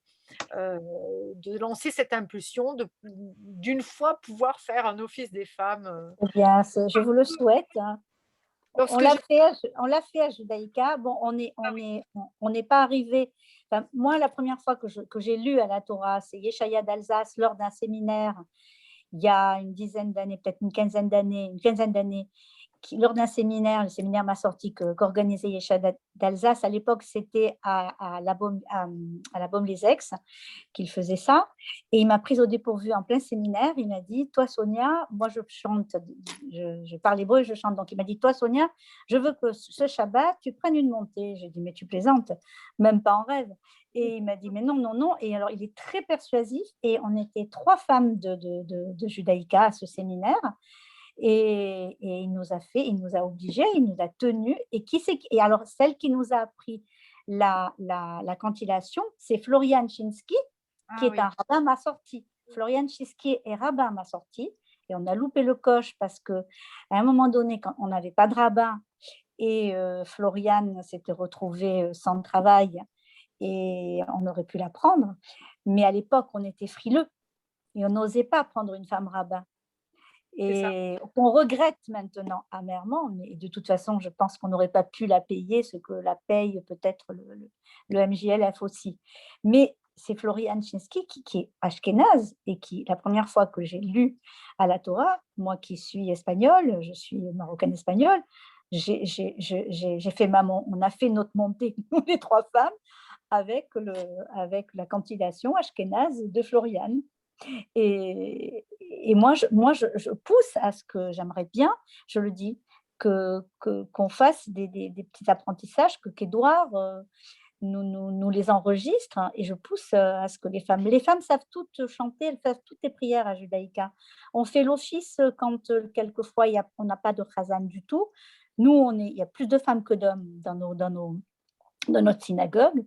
De lancer cette impulsion, d'une fois pouvoir faire un office des femmes. Eh bien, je vous le souhaite. Hein. On l'a fait à Judaïka. Bon, on n'est pas arrivé. Enfin, moi, la première fois que j'ai lu à la Torah, c'est Yeshaya d'Alsace lors d'un séminaire il y a une dizaine d'années, peut-être une quinzaine d'années, lors d'un séminaire, le séminaire m'a sorti qu'organisait Yeshaya d'Alsace. À l'époque, c'était à la Baume-les-Aix qu'il faisait ça. Et il m'a prise au dépourvu en plein séminaire. Il m'a dit, toi Sonia, moi je chante, je parle hébreu, je chante. Donc il m'a dit, toi Sonia, je veux que ce Shabbat, tu prennes une montée. J'ai dit, mais tu plaisantes, même pas en rêve. Et il m'a dit, mais non, non, non. Et alors il est très persuasif. Et on était 3 femmes de Judaïka à ce séminaire. Et il nous a obligés, il nous a tenus. Et alors, celle qui nous a appris la cantillation, c'est Florian Chinsky, qui est un rabbin Massorti. Florian Chinsky est rabbin Massorti. Et on a loupé le coche parce qu'à un moment donné, quand on n'avait pas de rabbin, et Florian s'était retrouvé sans travail, et on aurait pu la prendre. Mais à l'époque, on était frileux et on n'osait pas prendre une femme rabbin. Et qu'on regrette maintenant amèrement, mais de toute façon, je pense qu'on n'aurait pas pu la payer, ce que la paye peut-être le MJLF aussi. Mais c'est Florian Chinsky qui est ashkénaze et qui, la première fois que j'ai lu à la Torah, moi qui suis espagnole, je suis marocaine-espagnole, on a fait notre montée, les 3 femmes, avec la cantillation ashkénaze de Florian. Et moi, je pousse à ce que j'aimerais bien, je le dis, qu'on fasse des petits apprentissages, qu'Édouard nous les enregistre, hein, et je pousse à ce que les femmes savent toutes chanter, elles savent toutes les prières à Judaïka. On fait l'office quand quelquefois on n'a pas de chazan du tout. Nous, il y a plus de femmes que d'hommes dans notre synagogue.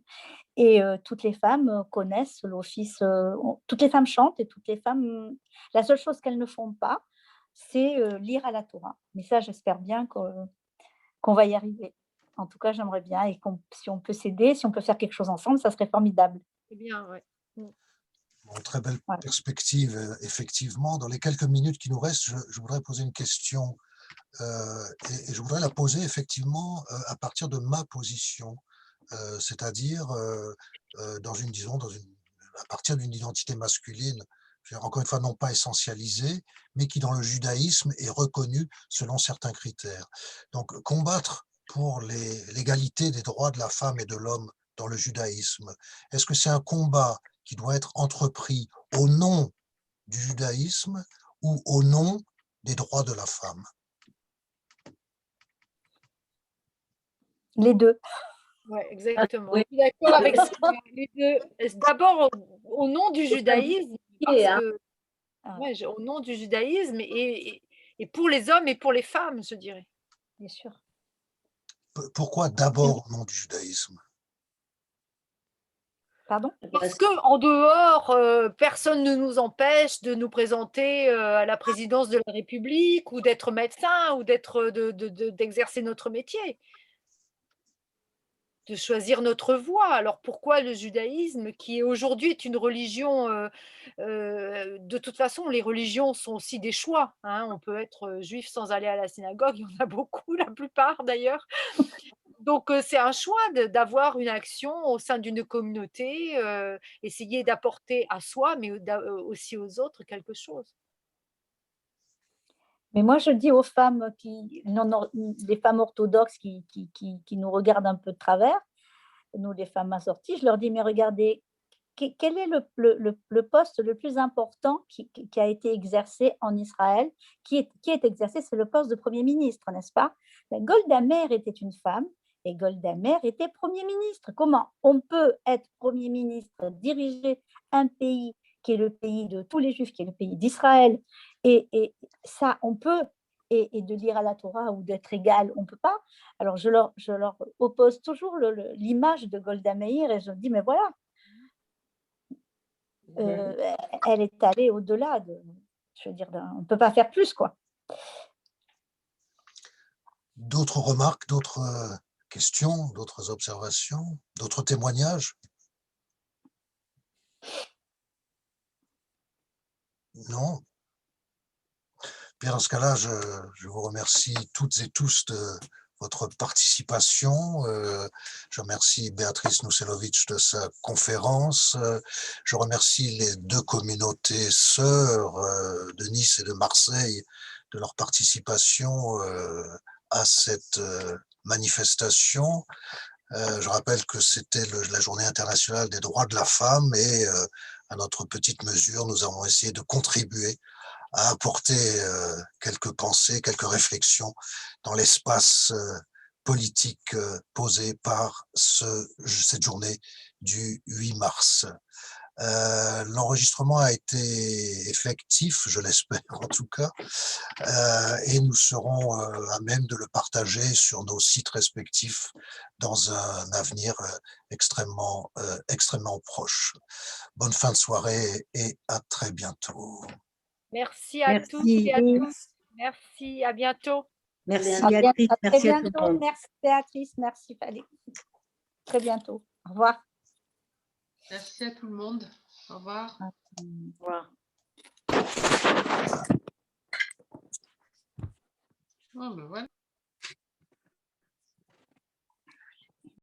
Et toutes les femmes connaissent l'office, toutes les femmes chantent et toutes les femmes, la seule chose qu'elles ne font pas, c'est lire à la Torah. Mais ça, j'espère bien qu'on va y arriver. En tout cas, j'aimerais bien, et si on peut s'aider, si on peut faire quelque chose ensemble, ça serait formidable. C'est bien, ouais. Bon, très belle Ouais. perspective, effectivement. Dans les quelques minutes qui nous restent, je voudrais poser une question et je voudrais la poser effectivement à partir de ma position, c'est-à-dire disons, à partir d'une identité masculine, je veux dire, encore une fois, non pas essentialisée, mais qui dans le judaïsme est reconnue selon certains critères. Donc, combattre pour l'égalité des droits de la femme et de l'homme dans le judaïsme, est-ce que c'est un combat qui doit être entrepris au nom du judaïsme ou au nom des droits de la femme? Les deux. Ouais, exactement. oui. Je suis d'accord avec ça. Les deux. D'abord, au nom du judaïsme, parce hein. que, ouais, au nom du judaïsme et pour les hommes et pour les femmes, je dirais. Bien sûr. Pourquoi d'abord au nom du judaïsme? Pardon? Parce qu'en dehors, personne ne nous empêche de nous présenter à la présidence de la République ou d'être médecin ou d'exercer notre métier, de choisir notre voie. Alors pourquoi le judaïsme, qui aujourd'hui est une religion, de toute façon, les religions sont aussi des choix, hein. On peut être juif sans aller à la synagogue, il y en a beaucoup, la plupart d'ailleurs. Donc, c'est un choix d'avoir une action au sein d'une communauté, essayer d'apporter à soi, mais aussi aux autres quelque chose. Mais moi, je dis aux femmes les femmes orthodoxes qui nous regardent un peu de travers, nous les femmes assorties, je leur dis, mais regardez, quel est le poste le plus important qui a été exercé en Israël, qui est exercé, c'est le poste de Premier ministre, n'est-ce pas? Golda Meir était une femme et Golda Meir était Premier ministre. Comment on peut être Premier ministre, diriger un pays qui est le pays de tous les Juifs, qui est le pays d'Israël, et ça, on peut, et de lire à la Torah ou d'être égal, on ne peut pas. Alors, je leur oppose toujours l'image de Golda Meir et je dis, mais voilà, elle est allée au-delà je veux dire, on ne peut pas faire plus, quoi. D'autres remarques, d'autres questions, d'autres observations, d'autres témoignages? Non? Bien, dans ce cas-là, je vous remercie toutes et tous de votre participation. Je remercie Béatrice Nousselovitch de sa conférence. Je remercie les deux communautés sœurs de Nice et de Marseille de leur participation à cette manifestation. Je rappelle que c'était la Journée internationale des droits de la femme et à notre petite mesure, nous avons essayé de contribuer à apporter quelques pensées, quelques réflexions dans l'espace politique posé par cette journée du 8 mars. L'enregistrement a été effectif, je l'espère en tout cas, et nous serons à même de le partager sur nos sites respectifs dans un avenir extrêmement proche. Bonne fin de soirée et à très bientôt. Merci à tous et à tous. Merci, à bientôt. Merci À Béatrice, très merci à tout le bientôt. monde. Merci Béatrice, merci Fallait. Très bientôt. Au revoir. Merci à tout le monde. Au revoir. Au revoir. Oh, ben voilà.